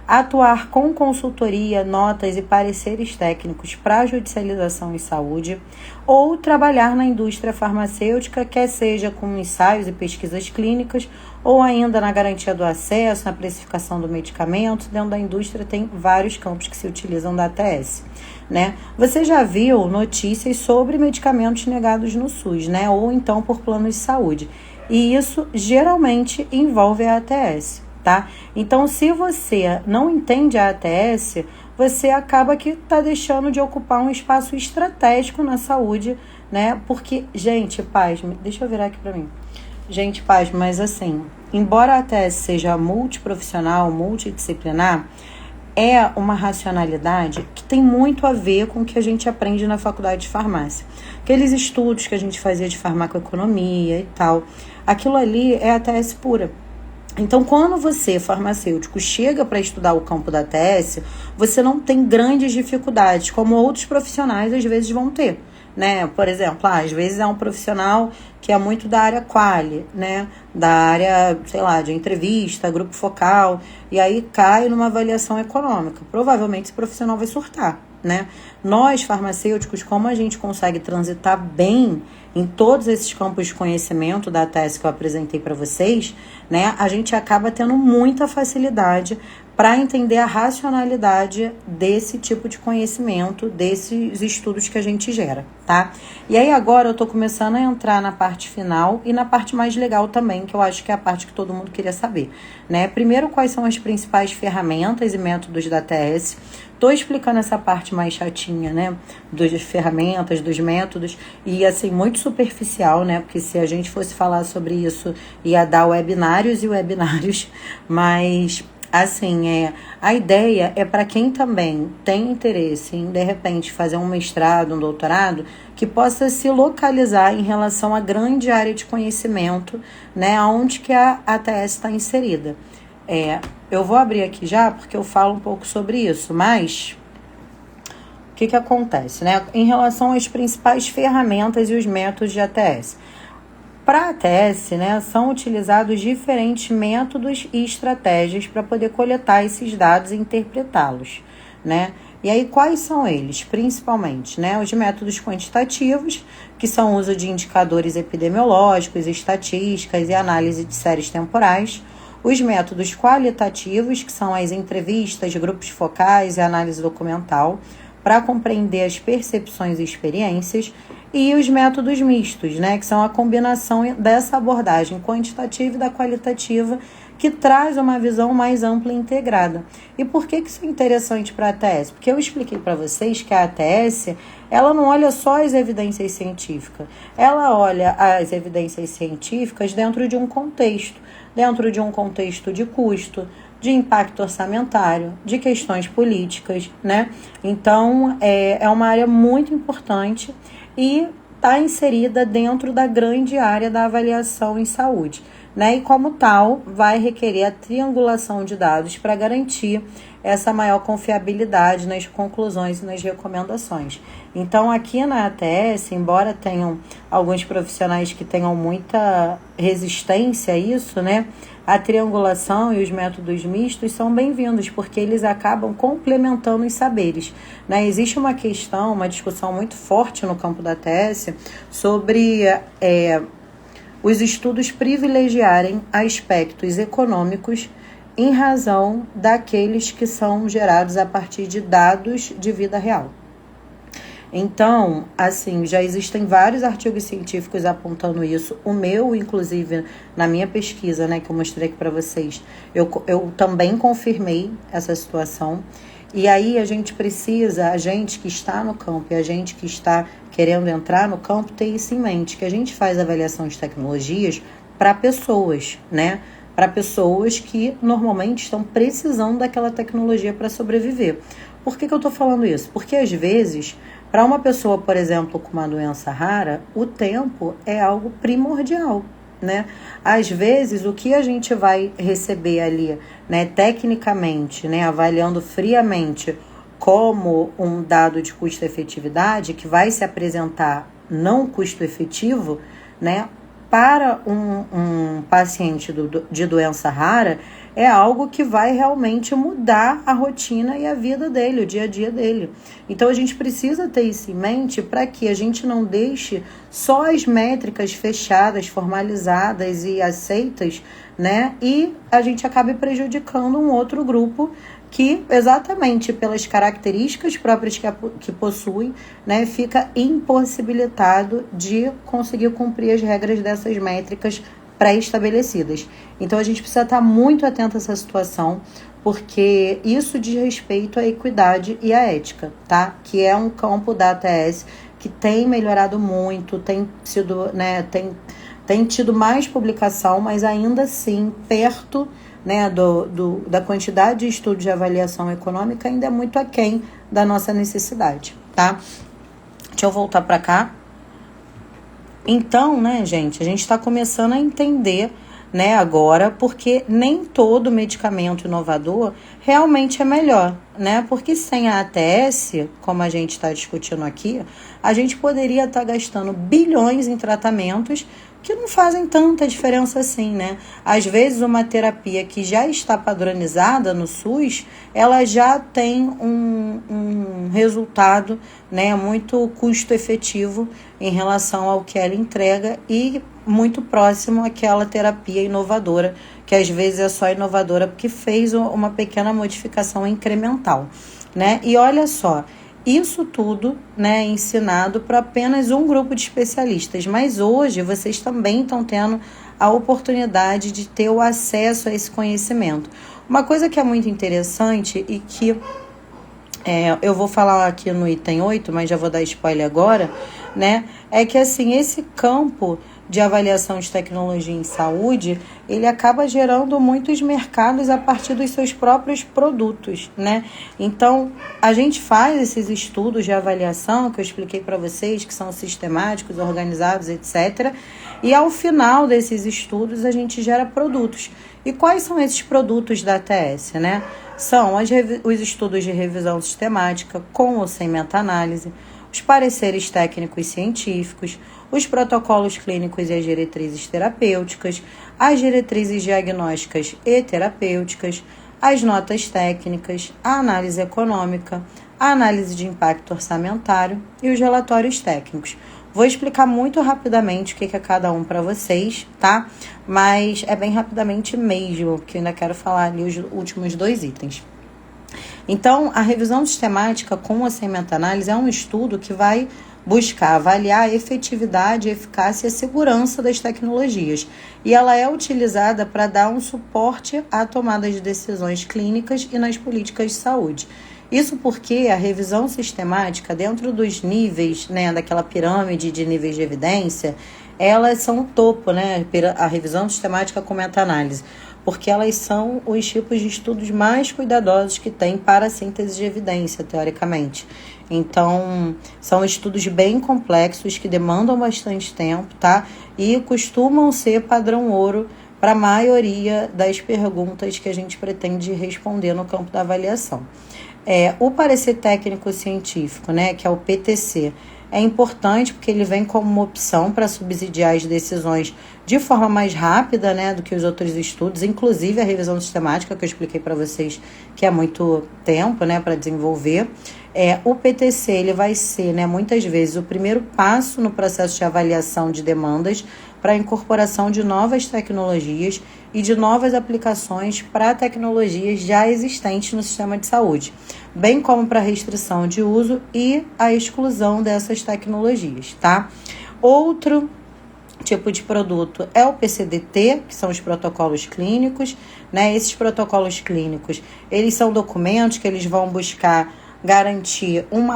atuar com consultoria, notas e pareceres técnicos para a judicialização em saúde, ou trabalhar na indústria farmacêutica, quer seja com ensaios e pesquisas clínicas, ou ainda na garantia do acesso, na precificação do medicamento. Dentro da indústria tem vários campos que se utilizam da ATS, né? Você já viu notícias sobre medicamentos negados no SUS, né? Ou então por planos de saúde. E isso geralmente envolve a ATS. Tá? Então, se você não entende a ATS, você acaba que está deixando de ocupar um espaço estratégico na saúde, né? Porque, gente, pasme, deixa eu virar aqui para mim. Gente, pasme, mas assim, embora a ATS seja multiprofissional, multidisciplinar, é uma racionalidade que tem muito a ver com o que a gente aprende na faculdade de farmácia. Aqueles estudos que a gente fazia de farmacoeconomia e tal, aquilo ali é ATS pura. Então, quando você, farmacêutico, chega para estudar o campo da ATS, você não tem grandes dificuldades, como outros profissionais às vezes vão ter, né? Por exemplo, às vezes é um profissional que é muito da área quali, né? Da área, sei lá, de entrevista, grupo focal, e aí cai numa avaliação econômica. Provavelmente esse profissional vai surtar, né? Nós, farmacêuticos, como a gente consegue transitar bem em todos esses campos de conhecimento da ATS que eu apresentei para vocês, né, a gente acaba tendo muita facilidade para entender a racionalidade desse tipo de conhecimento, desses estudos que a gente gera, tá? E aí agora eu tô começando a entrar na parte final e na parte mais legal também, que eu acho que é a parte que todo mundo queria saber, né? Primeiro, quais são as principais ferramentas e métodos da ATS. Tô explicando essa parte mais chatinha, né, das ferramentas, dos métodos, e assim, muito superficial, né, porque se a gente fosse falar sobre isso, ia dar webinários e webinários, mas assim, a ideia é para quem também tem interesse em, de repente, fazer um mestrado, um doutorado, que possa se localizar em relação à grande área de conhecimento, né, onde que a ATS está inserida. Eu vou abrir aqui já, porque eu falo um pouco sobre isso, mas o que acontece, né? Em relação às principais ferramentas e os métodos de ATS. Para a ATS, né, são utilizados diferentes métodos e estratégias para poder coletar esses dados e interpretá-los, né? E aí, quais são eles? Principalmente, né, os métodos quantitativos, que são o uso de indicadores epidemiológicos, estatísticas e análise de séries temporais. Os métodos qualitativos, que são as entrevistas, grupos focais e análise documental, para compreender as percepções e experiências. E os métodos mistos, né, que são a combinação dessa abordagem quantitativa e da qualitativa, que traz uma visão mais ampla e integrada. E por que isso é interessante para a ATS? Porque eu expliquei para vocês que a ATS, ela não olha só as evidências científicas, ela olha as evidências científicas dentro de um contexto de custo, de impacto orçamentário, de questões políticas, né? Então, é uma área muito importante e está inserida dentro da grande área da avaliação em saúde, né? E como tal, vai requerer a triangulação de dados para garantir essa maior confiabilidade nas conclusões e nas recomendações. Então, aqui na ATS, embora tenham alguns profissionais que tenham muita resistência a isso, né? A triangulação e os métodos mistos são bem-vindos, porque eles acabam complementando os saberes, né? Existe uma questão, uma discussão muito forte no campo da ATS sobre os estudos privilegiarem aspectos econômicos em razão daqueles que são gerados a partir de dados de vida real. Então, assim, já existem vários artigos científicos apontando isso. O meu, inclusive, na minha pesquisa, né, que eu mostrei aqui para vocês, eu também confirmei essa situação. E aí a gente que está no campo e a gente que está querendo entrar no campo, ter isso em mente, que a gente faz avaliação de tecnologias para pessoas, né? Para pessoas que normalmente estão precisando daquela tecnologia para sobreviver. Por que eu estou falando isso? Porque às vezes, para uma pessoa, por exemplo, com uma doença rara, o tempo é algo primordial, né? Às vezes, o que a gente vai receber ali, né, tecnicamente, né, avaliando friamente como um dado de custo-efetividade, que vai se apresentar não custo-efetivo, né, para um paciente de doença rara, é algo que vai realmente mudar a rotina e a vida dele, o dia a dia dele. Então, a gente precisa ter isso em mente para que a gente não deixe só as métricas fechadas, formalizadas e aceitas, né? E a gente acabe prejudicando um outro grupo que, exatamente pelas características próprias que possui, né, fica impossibilitado de conseguir cumprir as regras dessas métricas pré-estabelecidas. Então, a gente precisa estar muito atento a essa situação, porque isso diz respeito à equidade e à ética, tá? Que é um campo da ATS que tem melhorado muito, tem sido, né, tem tido mais publicação, mas ainda assim, perto, né, da quantidade de estudos de avaliação econômica, ainda é muito aquém da nossa necessidade, tá? Deixa eu voltar para cá. Então, né, gente, a gente está começando a entender, né, agora, porque nem todo medicamento inovador realmente é melhor, né? Porque sem a ATS, como a gente está discutindo aqui, a gente poderia estar gastando bilhões em tratamentos que não fazem tanta diferença assim, né? Às vezes, uma terapia que já está padronizada no SUS, ela já tem um resultado, né, muito custo-efetivo em relação ao que ela entrega e muito próximo àquela terapia inovadora, que às vezes é só inovadora porque fez uma pequena modificação incremental, né? E olha só, isso tudo, né, ensinado para apenas um grupo de especialistas, mas hoje vocês também estão tendo a oportunidade de ter o acesso a esse conhecimento. Uma coisa que é muito interessante e que eu vou falar aqui no item 8, mas já vou dar spoiler agora, né, é que assim, esse campo de avaliação de tecnologia em saúde, ele acaba gerando muitos mercados a partir dos seus próprios produtos, né? Então, a gente faz esses estudos de avaliação que eu expliquei para vocês, que são sistemáticos, organizados, etc. E ao final desses estudos, a gente gera produtos. E quais são esses produtos da ATS, né? São os estudos de revisão sistemática, com ou sem meta-análise, os pareceres técnicos científicos, os protocolos clínicos e as diretrizes terapêuticas, as diretrizes diagnósticas e terapêuticas, as notas técnicas, a análise econômica, a análise de impacto orçamentário e os relatórios técnicos. Vou explicar muito rapidamente o que é cada um para vocês, tá? Mas é bem rapidamente mesmo, que eu ainda quero falar ali os últimos 2 itens. Então, a revisão sistemática com ou sem meta-análise é um estudo que vai buscar avaliar a efetividade, a eficácia e a segurança das tecnologias. E ela é utilizada para dar um suporte à tomada de decisões clínicas e nas políticas de saúde. Isso porque a revisão sistemática, dentro dos níveis, né, daquela pirâmide de níveis de evidência, elas são o topo, né, a revisão sistemática com meta-análise. porque elas são os tipos de estudos mais cuidadosos que tem para a síntese de evidência, teoricamente. Então, são estudos bem complexos que demandam bastante tempo, tá? E costumam ser padrão ouro para a maioria das perguntas que a gente pretende responder no campo da avaliação. O parecer técnico científico, né, que é o PTC, é importante porque ele vem como uma opção para subsidiar as decisões de forma mais rápida, né, do que os outros estudos, inclusive a revisão sistemática, que eu expliquei para vocês que é muito tempo, né, para desenvolver. O PTC ele vai ser, né, muitas vezes, o primeiro passo no processo de avaliação de demandas para a incorporação de novas tecnologias e de novas aplicações para tecnologias já existentes no sistema de saúde, bem como para a restrição de uso e a exclusão dessas tecnologias, tá? Outro tipo de produto é o PCDT, que são os protocolos clínicos, né? Esses protocolos clínicos, eles são documentos que eles vão buscar garantir um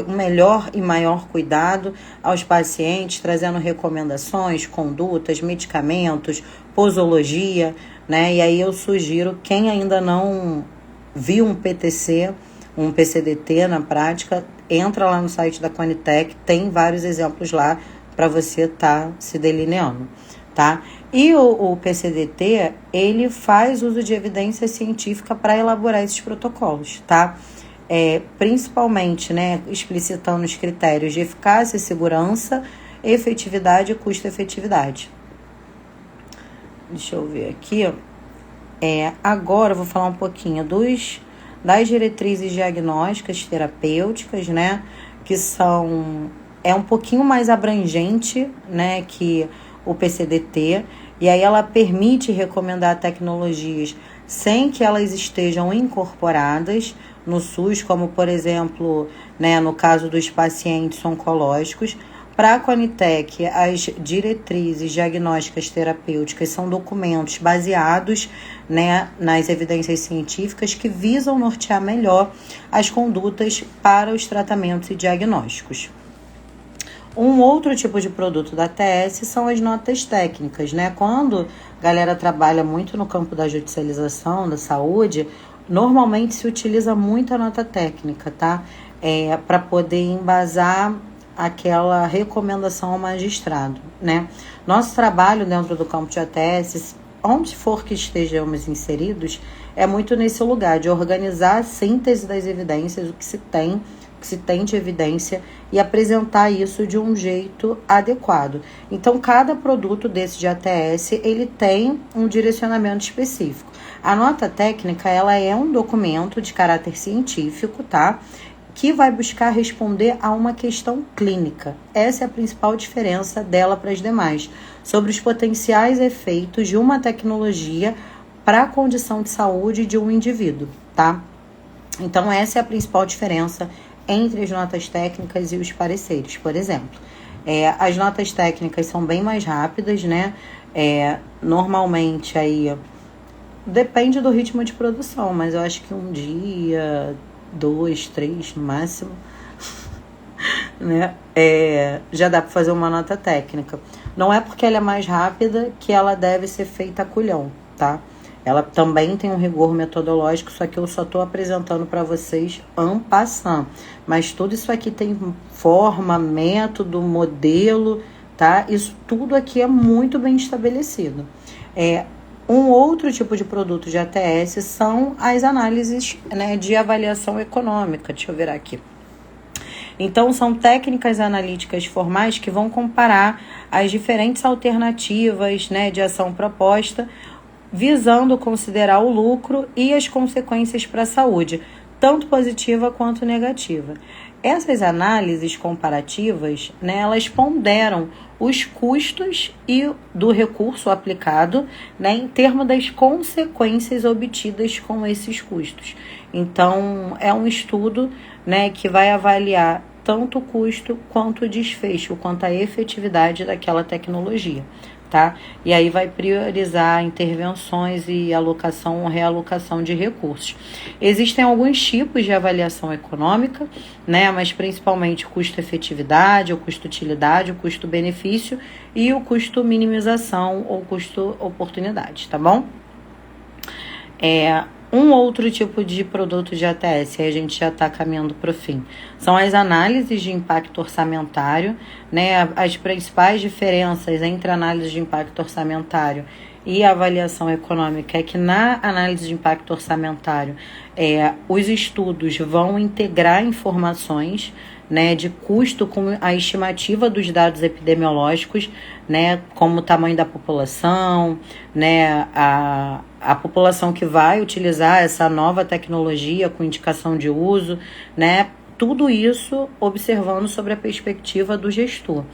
melhor e maior cuidado aos pacientes, trazendo recomendações, condutas, medicamentos, posologia, né? E aí eu sugiro, quem ainda não viu um PTC, um PCDT na prática, entra lá no site da Conitec, tem vários exemplos lá para você estar se delineando, tá? E o PCDT, ele faz uso de evidência científica para elaborar esses protocolos, tá? Principalmente, né, explicitando os critérios de eficácia, segurança, efetividade e custo-efetividade. Deixa eu ver aqui. Agora eu vou falar um pouquinho das diretrizes diagnósticas terapêuticas, né, que é um pouquinho mais abrangente, né, que o PCDT, e aí ela permite recomendar tecnologias sem que elas estejam incorporadas no SUS, como, por exemplo, né, no caso dos pacientes oncológicos. Para a Conitec, as diretrizes diagnósticas terapêuticas são documentos baseados, né, nas evidências científicas que visam nortear melhor as condutas para os tratamentos e diagnósticos. Um outro tipo de produto da ATS são as notas técnicas, né? Quando a galera trabalha muito no campo da judicialização, da saúde, normalmente se utiliza muito a nota técnica, tá? Para poder embasar aquela recomendação ao magistrado, né? Nosso trabalho dentro do campo de ATS, onde for que estejamos inseridos, é muito nesse lugar de organizar a síntese das evidências, o que se tem de evidência, e apresentar isso de um jeito adequado. Então, cada produto desse de ATS, ele tem um direcionamento específico. A nota técnica, ela é um documento de caráter científico, tá? Que vai buscar responder a uma questão clínica. Essa é a principal diferença dela para as demais, sobre os potenciais efeitos de uma tecnologia para a condição de saúde de um indivíduo, tá? Então, essa é a principal diferença entre as notas técnicas e os pareceres, por exemplo. As notas técnicas são bem mais rápidas, né? Normalmente, aí, depende do ritmo de produção, mas eu acho que um dia, 2, 3 no máximo, né? Já dá para fazer uma nota técnica. Não é porque ela é mais rápida que ela deve ser feita a culhão, tá? Ela também tem um rigor metodológico, só que eu só estou apresentando para vocês en passant. Mas tudo isso aqui tem forma, método, modelo, tá? Isso tudo aqui é muito bem estabelecido. Um outro tipo de produto de ATS são as análises, né, de avaliação econômica. Deixa eu ver aqui. Então, são técnicas analíticas formais que vão comparar as diferentes alternativas, né, de ação proposta, visando considerar o lucro e as consequências para a saúde, tanto positiva quanto negativa. Essas análises comparativas, né, elas ponderam os custos do recurso aplicado, né, em termos das consequências obtidas com esses custos. Então, é um estudo, né, que vai avaliar tanto o custo quanto o desfecho, quanto a efetividade daquela tecnologia, tá? E aí vai priorizar intervenções e alocação ou realocação de recursos. Existem alguns tipos de avaliação econômica, né? Mas principalmente o custo-efetividade, o custo-utilidade, o custo-benefício e o custo-minimização ou custo-oportunidade, tá bom? Um outro tipo de produto de ATS, aí a gente já está caminhando para o fim, são as análises de impacto orçamentário, né? As principais diferenças entre análise de impacto orçamentário e avaliação econômica é que na análise de impacto orçamentário, os estudos vão integrar informações, né, de custo com a estimativa dos dados epidemiológicos, né, como o tamanho da população, né, a população que vai utilizar essa nova tecnologia com indicação de uso, né, tudo isso observando sobre a perspectiva do gestor.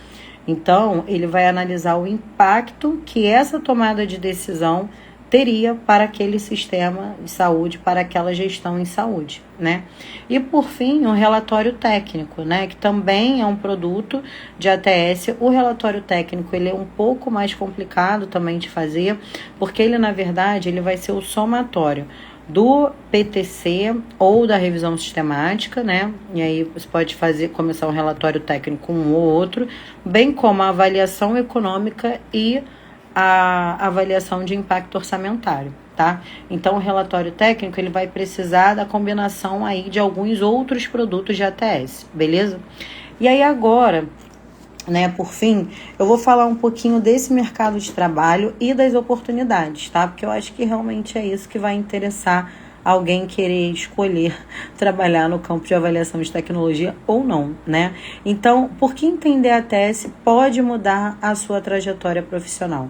Então, ele vai analisar o impacto que essa tomada de decisão teria para aquele sistema de saúde, para aquela gestão em saúde, né? E, por fim, um relatório técnico, né? Que também é um produto de ATS. O relatório técnico, ele é um pouco mais complicado também de fazer, porque ele, na verdade, ele vai ser o somatório do PTC ou da revisão sistemática, né? E aí você pode começar um relatório técnico com um ou outro, bem como a avaliação econômica e a avaliação de impacto orçamentário, tá? Então, o relatório técnico, ele vai precisar da combinação aí de alguns outros produtos de ATS, beleza? E aí agora, né, por fim, eu vou falar um pouquinho desse mercado de trabalho e das oportunidades, tá? Porque eu acho que realmente é isso que vai interessar alguém querer escolher trabalhar no campo de avaliação de tecnologia ou não, né? Então, por que entender a ATS pode mudar a sua trajetória profissional?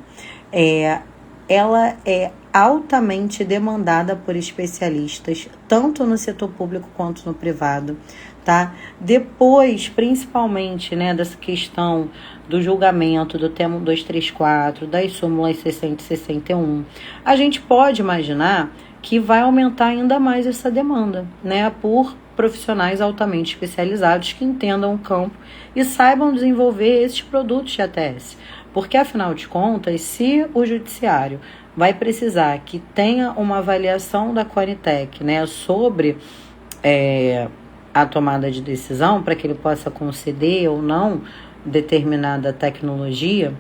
Ela é altamente demandada por especialistas, tanto no setor público quanto no privado, tá? Depois, principalmente, né, dessa questão do julgamento do tema 234, das súmulas 60 e 61, a gente pode imaginar que vai aumentar ainda mais essa demanda, né, por profissionais altamente especializados que entendam o campo e saibam desenvolver esses produtos de ATS. Porque, afinal de contas, se o judiciário vai precisar que tenha uma avaliação da Conitec, né, sobre a tomada de decisão, para que ele possa conceder ou não determinada tecnologia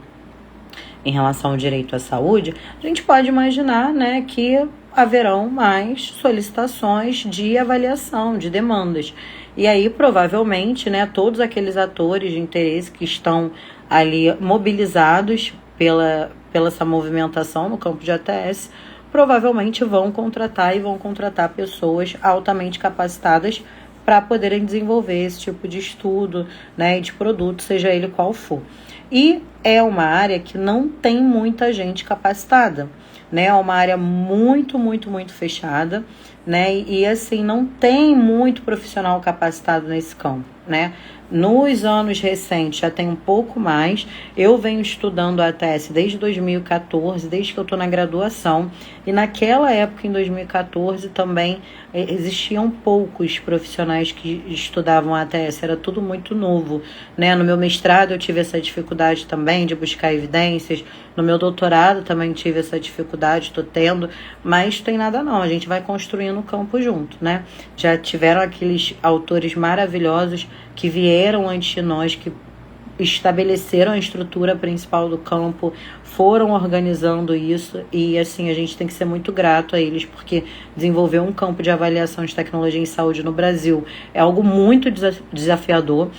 em relação ao direito à saúde, a gente pode imaginar, né, que haverão mais solicitações de avaliação, de demandas. E aí, provavelmente, né, todos aqueles atores de interesse que estão ali mobilizados pela essa movimentação no campo de ATS, provavelmente vão contratar pessoas altamente capacitadas para poderem desenvolver esse tipo de estudo, né, de produto, seja ele qual for. E é uma área que não tem muita gente capacitada, né? É uma área muito, muito, muito fechada, né? E assim, não tem muito profissional capacitado nesse campo, né? Nos anos recentes já tem um pouco mais. Eu venho estudando a ATS desde 2014, desde que eu estou na graduação. E naquela época, em 2014, também existiam poucos profissionais que estudavam a ATS. Era tudo muito novo, né? No meu mestrado eu tive essa dificuldade também de buscar evidências. No meu doutorado também tive essa dificuldade, estou tendo. Mas tem nada não, a gente vai construindo o campo junto, né? Já tiveram aqueles autores maravilhosos que vieram antes de nós, que estabeleceram a estrutura principal do campo, foram organizando isso e assim a gente tem que ser muito grato a eles, porque desenvolver um campo de avaliação de tecnologia em saúde no Brasil é algo muito desafiador.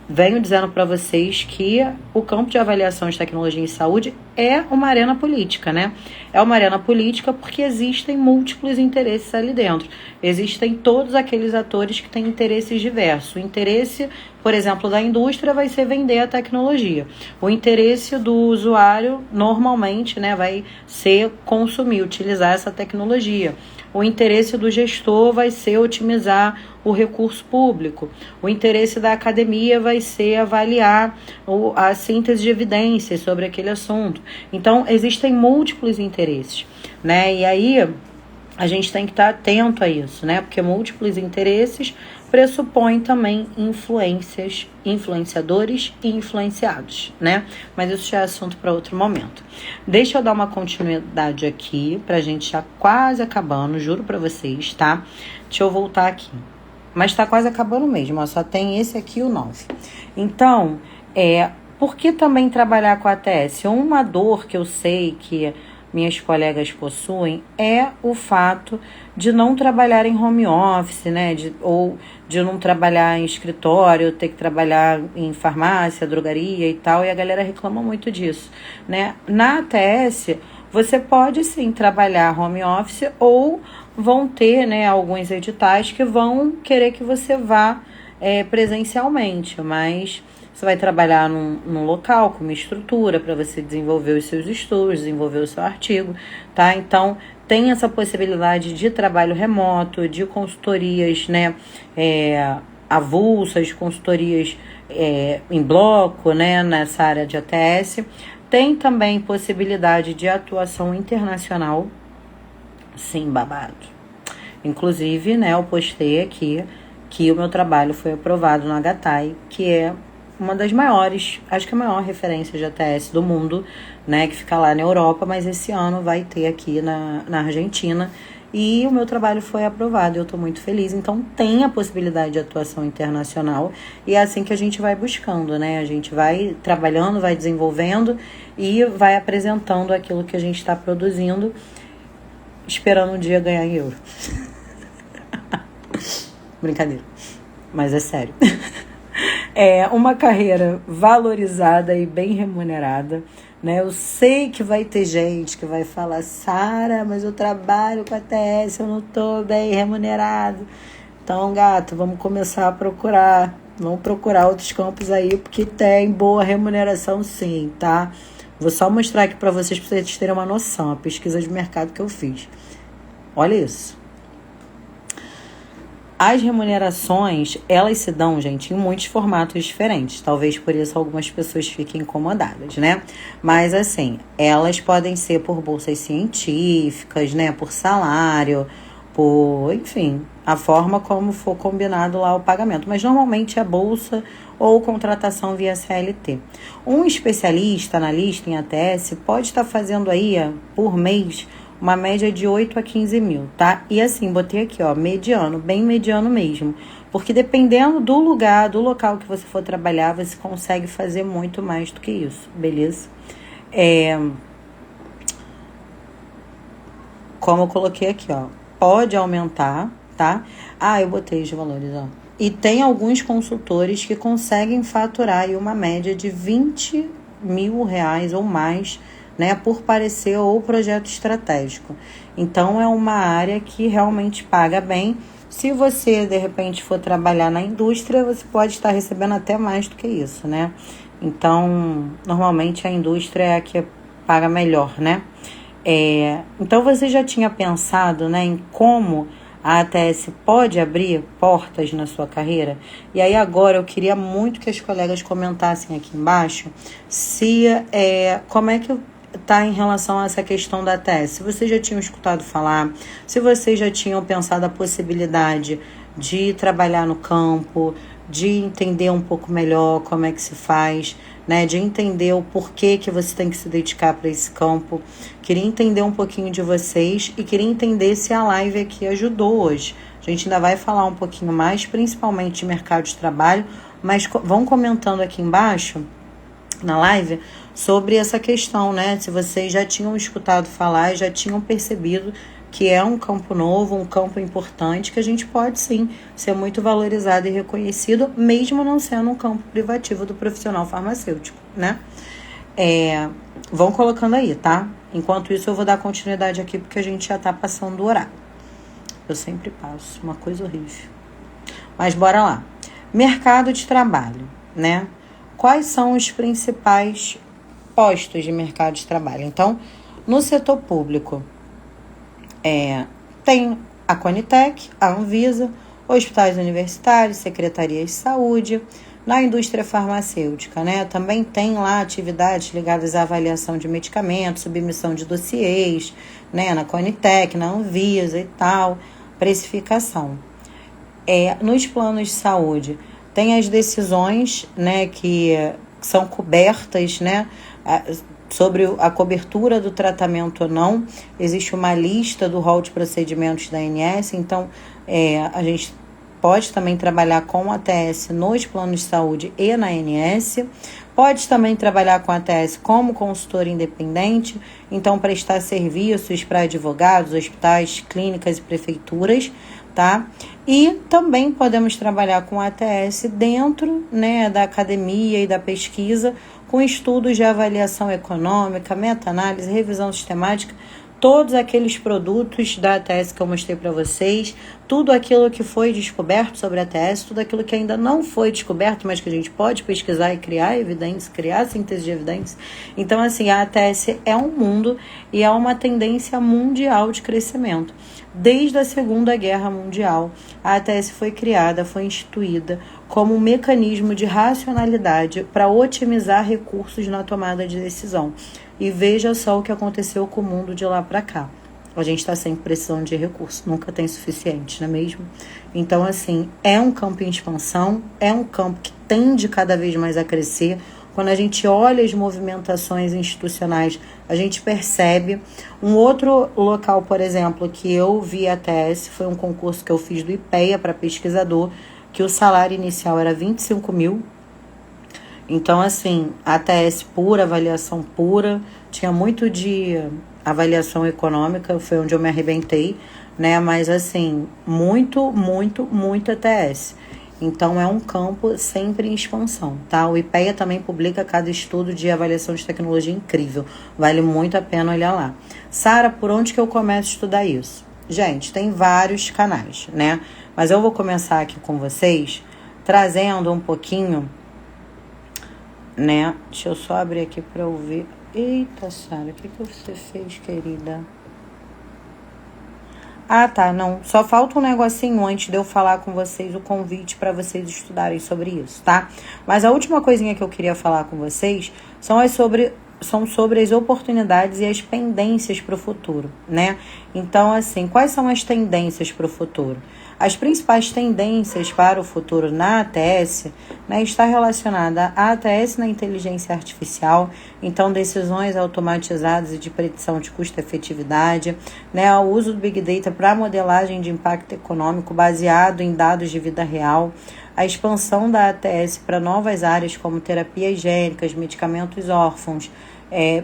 Venho dizendo para vocês que o campo de avaliação de tecnologia em saúde é uma arena política, né? É uma arena política porque existem múltiplos interesses ali dentro. Existem todos aqueles atores que têm interesses diversos. O interesse, por exemplo, da indústria vai ser vender a tecnologia. O interesse do usuário, normalmente, né, vai ser consumir, utilizar essa tecnologia. O interesse do gestor vai ser otimizar o recurso público. O interesse da academia vai ser avaliar a síntese de evidências sobre aquele assunto. Então, existem múltiplos interesses, né? E aí, a gente tem que estar atento a isso, né? Porque múltiplos interesses pressupõem também influenciadores e influenciados, né? Mas isso já é assunto para outro momento. Deixa eu dar uma continuidade aqui, pra gente já quase acabando, juro pra vocês, tá? Deixa eu voltar aqui. Mas tá quase acabando mesmo, ó, só tem esse aqui, o 9. Então, por que também trabalhar com a ATS? Uma dor que eu sei que minhas colegas possuem é o fato de não trabalhar em home office, né? Ou de não trabalhar em escritório, ter que trabalhar em farmácia, drogaria e tal, e a galera reclama muito disso, né? Na ATS, você pode sim trabalhar home office ou vão ter, né, alguns editais que vão querer que você vá presencialmente, mas você vai trabalhar num local com uma estrutura para você desenvolver os seus estudos, desenvolver o seu artigo, tá? Então, tem essa possibilidade de trabalho remoto, de consultorias, né, avulsas, consultorias em bloco, né, nessa área de ATS. Tem também possibilidade de atuação internacional. Sim, babado. Inclusive, né, eu postei aqui que o meu trabalho foi aprovado no HTAI, que é uma das maiores, acho que a maior referência de ATS do mundo, né, que fica lá na Europa, mas esse ano vai ter aqui na Argentina. E o meu trabalho foi aprovado, eu estou muito feliz. Então, tem a possibilidade de atuação internacional e é assim que a gente vai buscando, né? A gente vai trabalhando, vai desenvolvendo e vai apresentando aquilo que a gente está produzindo, esperando um dia ganhar em euro. Brincadeira, mas é sério. É uma carreira valorizada e bem remunerada, né? Eu sei que vai ter gente que vai falar: Sara, mas eu trabalho com a ATS, eu não tô bem remunerado. Então, gato, vamos começar a procurar. Vamos procurar outros campos aí, porque tem boa remuneração sim, tá? Vou só mostrar aqui para vocês terem uma noção, a pesquisa de mercado que eu fiz. Olha isso. As remunerações, elas se dão, gente, em muitos formatos diferentes. Talvez por isso algumas pessoas fiquem incomodadas, né? Mas, assim, elas podem ser por bolsas científicas, né? Por salário, por, enfim, a forma como for combinado lá o pagamento. Mas, normalmente, é bolsa ou contratação via CLT. Um especialista, analista em ATS, pode estar fazendo aí, por mês, uma média de 8 a 15 mil, tá? E assim, botei aqui, ó, mediano, bem mediano mesmo. Porque dependendo do lugar, do local que você for trabalhar, você consegue fazer muito mais do que isso, beleza? Como eu coloquei aqui, ó, pode aumentar, tá? Eu botei os valores, ó. E tem alguns consultores que conseguem faturar aí uma média de 20 mil reais ou mais, né, por parecer ou projeto estratégico. Então, é uma área que realmente paga bem. Se você, de repente, for trabalhar na indústria, você pode estar recebendo até mais do que isso, né? Então, normalmente, a indústria é a que paga melhor, né? Então, você já tinha pensado, né, em como a ATS pode abrir portas na sua carreira? E aí agora eu queria muito que as colegas comentassem aqui embaixo como é que tá em relação a essa questão da ATS. Se vocês já tinham escutado falar, se vocês já tinham pensado a possibilidade de trabalhar no campo, de entender um pouco melhor como é que se faz, né, de entender o porquê que você tem que se dedicar para esse campo. Queria entender um pouquinho de vocês e queria entender se a live aqui ajudou hoje. A gente ainda vai falar um pouquinho mais, principalmente de mercado de trabalho, mas vão comentando aqui embaixo na live sobre essa questão, né? Se vocês já tinham escutado falar, já tinham percebido que é um campo novo, um campo importante, que a gente pode sim ser muito valorizado e reconhecido, mesmo não sendo um campo privativo do profissional farmacêutico, né? Vão colocando aí, tá? Enquanto isso, eu vou dar continuidade aqui, porque a gente já tá passando do horário. Eu sempre passo, uma coisa horrível. Mas bora lá. Mercado de trabalho, né? Quais são os principais postos de mercado de trabalho? Então, no setor público, tem a Conitec, a Anvisa, hospitais universitários, secretarias de saúde. Na indústria farmacêutica, né, também tem lá atividades ligadas à avaliação de medicamentos, submissão de dossiês, né, na Conitec, na Anvisa e tal, precificação. Nos planos de saúde, tem as decisões, né, que são cobertas, né, sobre a cobertura do tratamento ou não. Existe uma lista do rol de procedimentos da ANS, então a gente pode também trabalhar com a ATS nos planos de saúde e na ANS. Pode também trabalhar com a ATS como consultor independente, então prestar serviços para advogados, hospitais, clínicas e prefeituras, tá? E também podemos trabalhar com a ATS dentro, né, da academia e da pesquisa, com estudos de avaliação econômica, meta-análise, revisão sistemática, todos aqueles produtos da ATS que eu mostrei para vocês, tudo aquilo que foi descoberto sobre a ATS, tudo aquilo que ainda não foi descoberto, mas que a gente pode pesquisar e criar evidências, criar síntese de evidências. Então, assim, a ATS é um mundo e é uma tendência mundial de crescimento. Desde a Segunda Guerra Mundial, a ATS foi criada, foi instituída como um mecanismo de racionalidade para otimizar recursos na tomada de decisão. E veja só o que aconteceu com o mundo de lá para cá. A gente está sempre precisando de recursos, nunca tem suficiente, não é mesmo? Então, assim, é um campo em expansão, é um campo que tende cada vez mais a crescer. Quando a gente olha as movimentações institucionais, a gente percebe. Um outro local, por exemplo, que eu vi a ATS, foi um concurso que eu fiz do IPEA para pesquisador, que o salário inicial era 25 mil. Então, assim, ATS pura, avaliação pura, tinha muito de avaliação econômica, foi onde eu me arrebentei, né? Mas, assim, muito ATS. Então, é um campo sempre em expansão, tá? O IPEA também publica cada estudo de avaliação de tecnologia incrível. Vale muito a pena olhar lá. Sara, por onde que eu começo a estudar isso? Gente, tem vários canais, né? Mas eu vou começar aqui com vocês, trazendo um pouquinho, né? Deixa eu só abrir aqui para eu ver. Eita, Sara, o que você fez, querida? Ah, tá, não. Só falta um negocinho antes de eu falar com vocês, o convite para vocês estudarem sobre isso, tá? Mas a última coisinha que eu queria falar com vocês são sobre as oportunidades e as pendências para o futuro, né? Então, assim, quais são as tendências para o futuro? As principais tendências para o futuro na ATS, né, está relacionada à ATS na inteligência artificial, então decisões automatizadas e de predição de custo-efetividade, né, ao uso do Big Data para modelagem de impacto econômico baseado em dados de vida real, a expansão da ATS para novas áreas como terapias gênicas, medicamentos órfãos,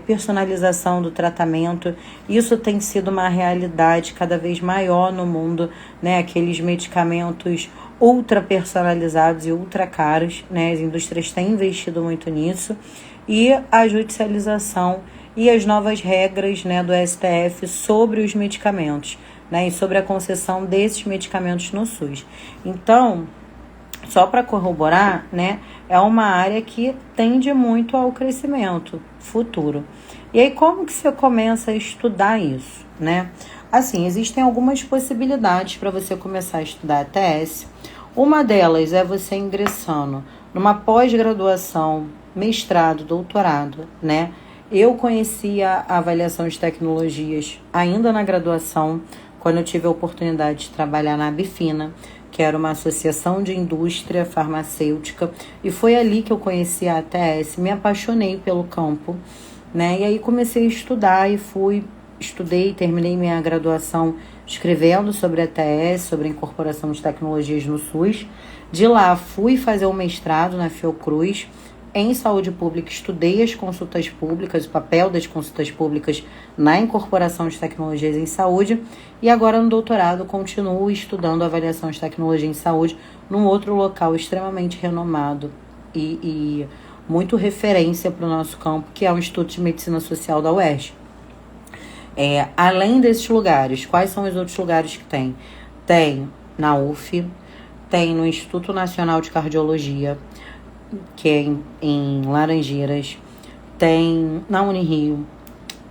personalização do tratamento. Isso tem sido uma realidade cada vez maior no mundo, né? Aqueles medicamentos ultra personalizados e ultra caros, né? As indústrias têm investido muito nisso. E a judicialização e as novas regras, né, do STF sobre os medicamentos, né? E sobre a concessão desses medicamentos no SUS. Então, só para corroborar, né, é uma área que tende muito ao crescimento futuro. E aí, como que você começa a estudar isso, né? Assim, existem algumas possibilidades para você começar a estudar ATS. Uma delas é você ingressando numa pós-graduação, mestrado, doutorado, né? Eu conhecia a avaliação de tecnologias ainda na graduação, quando eu tive a oportunidade de trabalhar na Abifina, que era uma associação de indústria farmacêutica, e foi ali que eu conheci a ATS, me apaixonei pelo campo, né? E aí comecei a estudar e estudei, terminei minha graduação escrevendo sobre a ATS, sobre a incorporação de tecnologias no SUS. De lá fui fazer um mestrado na Fiocruz em saúde pública, estudei as consultas públicas, o papel das consultas públicas na incorporação de tecnologias em saúde, e agora no doutorado continuo estudando avaliação de tecnologia em saúde num outro local extremamente renomado e muito referência para o nosso campo, que é o Instituto de Medicina Social da UERJ. Além desses lugares, quais são os outros lugares que tem? Tem na UF, tem no Instituto Nacional de Cardiologia, que é em Laranjeiras, tem na Unirio,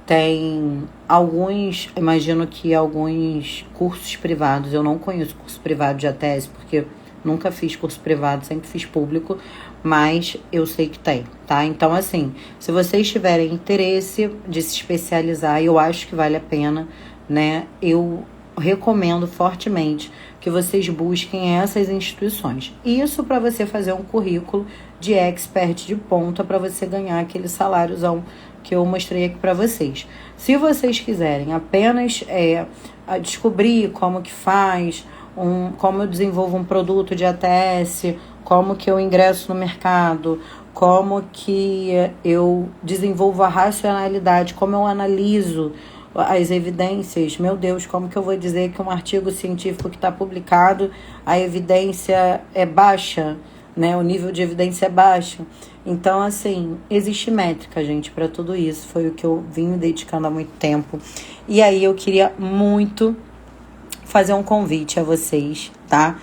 tem alguns, imagino que alguns cursos privados. Eu não conheço curso privado de ATS, porque nunca fiz curso privado, sempre fiz público, mas eu sei que tem, tá? Então, assim, se vocês tiverem interesse de se especializar, eu acho que vale a pena, né? Eu recomendo fortemente que vocês busquem essas instituições. Isso para você fazer um currículo de expert de ponta, para você ganhar aquele saláriozão que eu mostrei aqui para vocês. Se vocês quiserem apenas descobrir como que faz, como eu desenvolvo um produto de ATS, como que eu ingresso no mercado, como que eu desenvolvo a racionalidade, como eu analiso as evidências. Meu Deus, como que eu vou dizer que um artigo científico que está publicado, a evidência é baixa, né? O nível de evidência é baixo. Então, assim, existe métrica, gente, para tudo isso. Foi o que eu vim me dedicando há muito tempo. E aí eu queria muito fazer um convite a vocês, tá?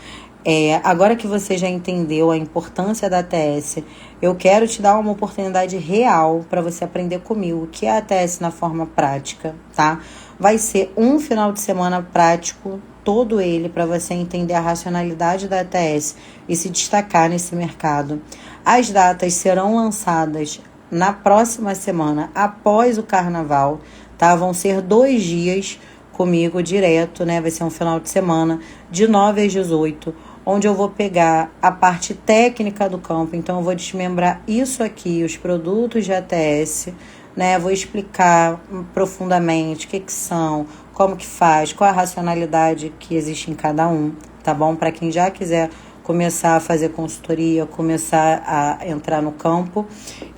Agora que você já entendeu a importância da ATS, eu quero te dar uma oportunidade real para você aprender comigo o que é a ATS na forma prática, tá? Vai ser um final de semana prático, todo ele, para você entender a racionalidade da ATS e se destacar nesse mercado. As datas serão lançadas na próxima semana, após o carnaval, tá? Vão ser 2 dias comigo direto, né? Vai ser um final de semana, de 9 às 18, onde eu vou pegar a parte técnica do campo. Então, eu vou desmembrar isso aqui, os produtos de ATS, né? Vou explicar profundamente o que são, como que faz, qual a racionalidade que existe em cada um, tá bom? Para quem já quiser começar a fazer consultoria, começar a entrar no campo.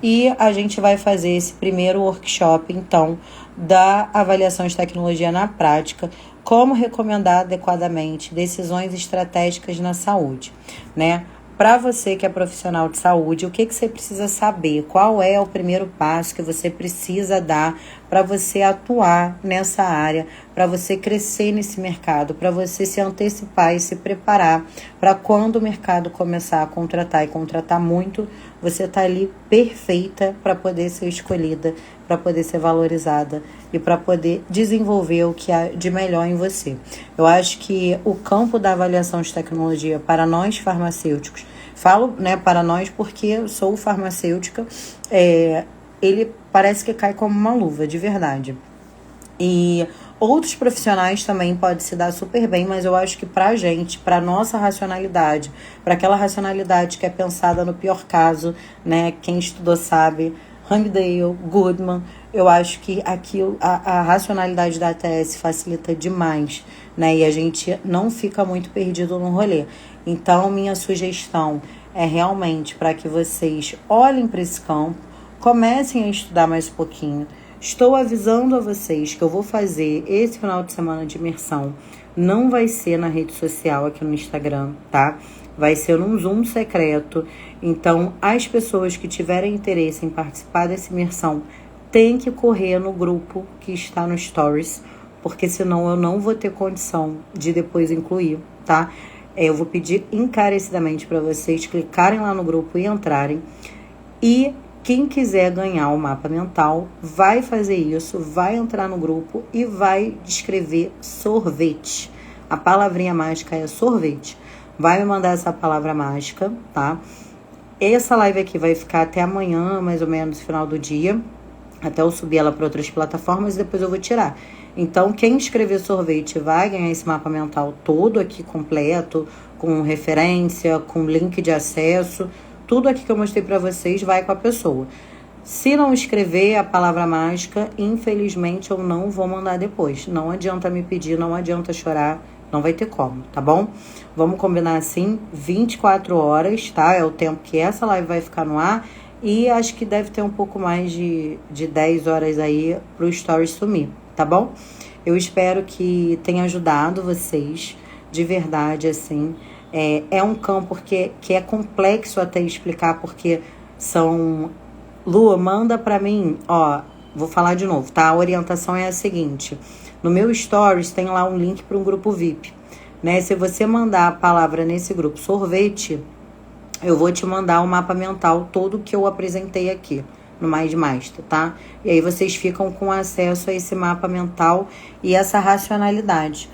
E a gente vai fazer esse primeiro workshop, então, da avaliação de tecnologia na prática, como recomendar adequadamente decisões estratégicas na saúde, né? Para você que é profissional de saúde, o que você precisa saber? Qual é o primeiro passo que você precisa dar para você atuar nessa área, para você crescer nesse mercado, para você se antecipar e se preparar para quando o mercado começar a contratar e contratar muito, você tá ali perfeita para poder ser escolhida, para poder ser valorizada e para poder desenvolver o que há de melhor em você. Eu acho que o campo da avaliação de tecnologia para nós farmacêuticos, falo, né, para nós porque eu sou farmacêutica, ele parece que cai como uma luva, de verdade. E outros profissionais também podem se dar super bem, mas eu acho que pra gente, pra nossa racionalidade, pra aquela racionalidade que é pensada no pior caso, né? Quem estudou sabe, Ramsdale, Goodman, eu acho que aquilo, a racionalidade da ATS facilita demais, né? E a gente não fica muito perdido no rolê. Então, minha sugestão é realmente para que vocês olhem para esse campo, comecem a estudar mais um pouquinho. Estou avisando a vocês que eu vou fazer esse final de semana de imersão. Não vai ser na rede social aqui no Instagram, tá? Vai ser num Zoom secreto. Então, as pessoas que tiverem interesse em participar dessa imersão têm que correr no grupo que está no Stories, porque senão eu não vou ter condição de depois incluir, tá? Eu vou pedir encarecidamente para vocês clicarem lá no grupo e entrarem. E quem quiser ganhar o mapa mental vai fazer isso, vai entrar no grupo e vai escrever sorvete. A palavrinha mágica é sorvete. Vai me mandar essa palavra mágica, tá? Essa live aqui vai ficar até amanhã, mais ou menos, final do dia. Até eu subir ela para outras plataformas e depois eu vou tirar. Então, quem escrever sorvete vai ganhar esse mapa mental todo aqui completo, com referência, com link de acesso. Tudo aqui que eu mostrei para vocês vai com a pessoa. Se não escrever a palavra mágica, infelizmente eu não vou mandar depois. Não adianta me pedir, não adianta chorar, não vai ter como, tá bom? Vamos combinar assim, 24 horas, tá? É o tempo que essa live vai ficar no ar. E acho que deve ter um pouco mais de 10 horas aí pro Stories sumir, tá bom? Eu espero que tenha ajudado vocês, de verdade, assim. É um campo que é complexo até explicar, porque são... Lua, manda pra mim, ó, vou falar de novo, tá? A orientação é a seguinte, no meu Stories tem lá um link para um grupo VIP, né? Se você mandar a palavra nesse grupo sorvete, eu vou te mandar o mapa mental todo que eu apresentei aqui no Mais Master, tá? E aí vocês ficam com acesso a esse mapa mental e essa racionalidade.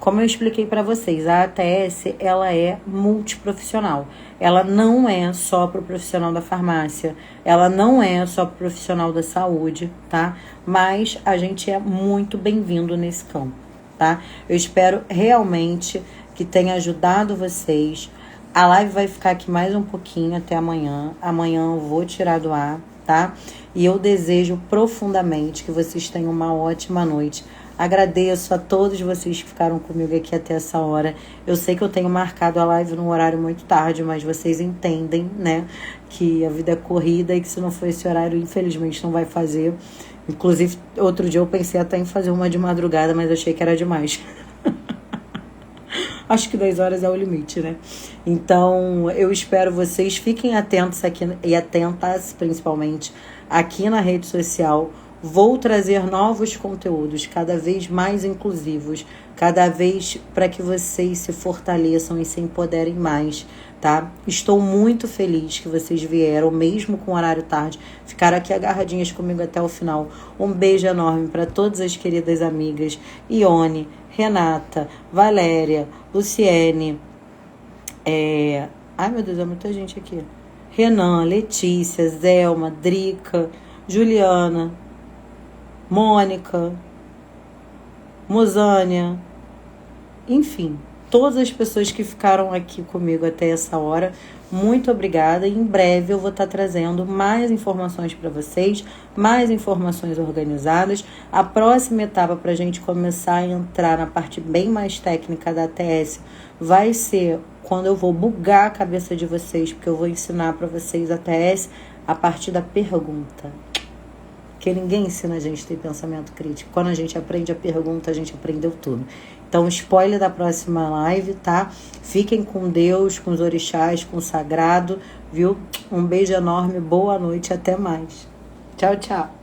Como eu expliquei para vocês, a ATS, ela é multiprofissional. Ela não é só para o profissional da farmácia, ela não é só para o profissional da saúde, tá? Mas a gente é muito bem-vindo nesse campo, tá? Eu espero realmente que tenha ajudado vocês. A live vai ficar aqui mais um pouquinho até amanhã. Amanhã eu vou tirar do ar, tá? E eu desejo profundamente que vocês tenham uma ótima noite. Agradeço a todos vocês que ficaram comigo aqui até essa hora. Eu sei que eu tenho marcado a live num horário muito tarde, mas vocês entendem, né? Que a vida é corrida e que se não for esse horário, infelizmente, não vai fazer. Inclusive, outro dia eu pensei até em fazer uma de madrugada, mas achei que era demais. Acho que 10 horas é o limite, né? Então, eu espero vocês. Fiquem atentos aqui e atentas, principalmente, aqui na rede social. Vou trazer novos conteúdos, cada vez mais inclusivos, cada vez para que vocês se fortaleçam e se empoderem mais, tá? Estou muito feliz que vocês vieram, mesmo com horário tarde, ficaram aqui agarradinhas comigo até o final. Um beijo enorme para todas as queridas amigas Ione, Renata, Valéria, Luciene, ai meu Deus, é muita gente aqui. Renan, Letícia, Zelma, Drica, Juliana, Mônica, Mozânia, enfim, todas as pessoas que ficaram aqui comigo até essa hora, muito obrigada. Em breve eu vou estar trazendo mais informações para vocês, mais informações organizadas. A próxima etapa para a gente começar a entrar na parte bem mais técnica da ATS vai ser quando eu vou bugar a cabeça de vocês, porque eu vou ensinar para vocês a ATS a partir da pergunta. Porque ninguém ensina a gente a ter pensamento crítico. Quando a gente aprende a pergunta, a gente aprendeu tudo. Então, spoiler da próxima live, tá? Fiquem com Deus, com os orixás, com o sagrado, viu? Um beijo enorme, boa noite, até mais. Tchau, tchau.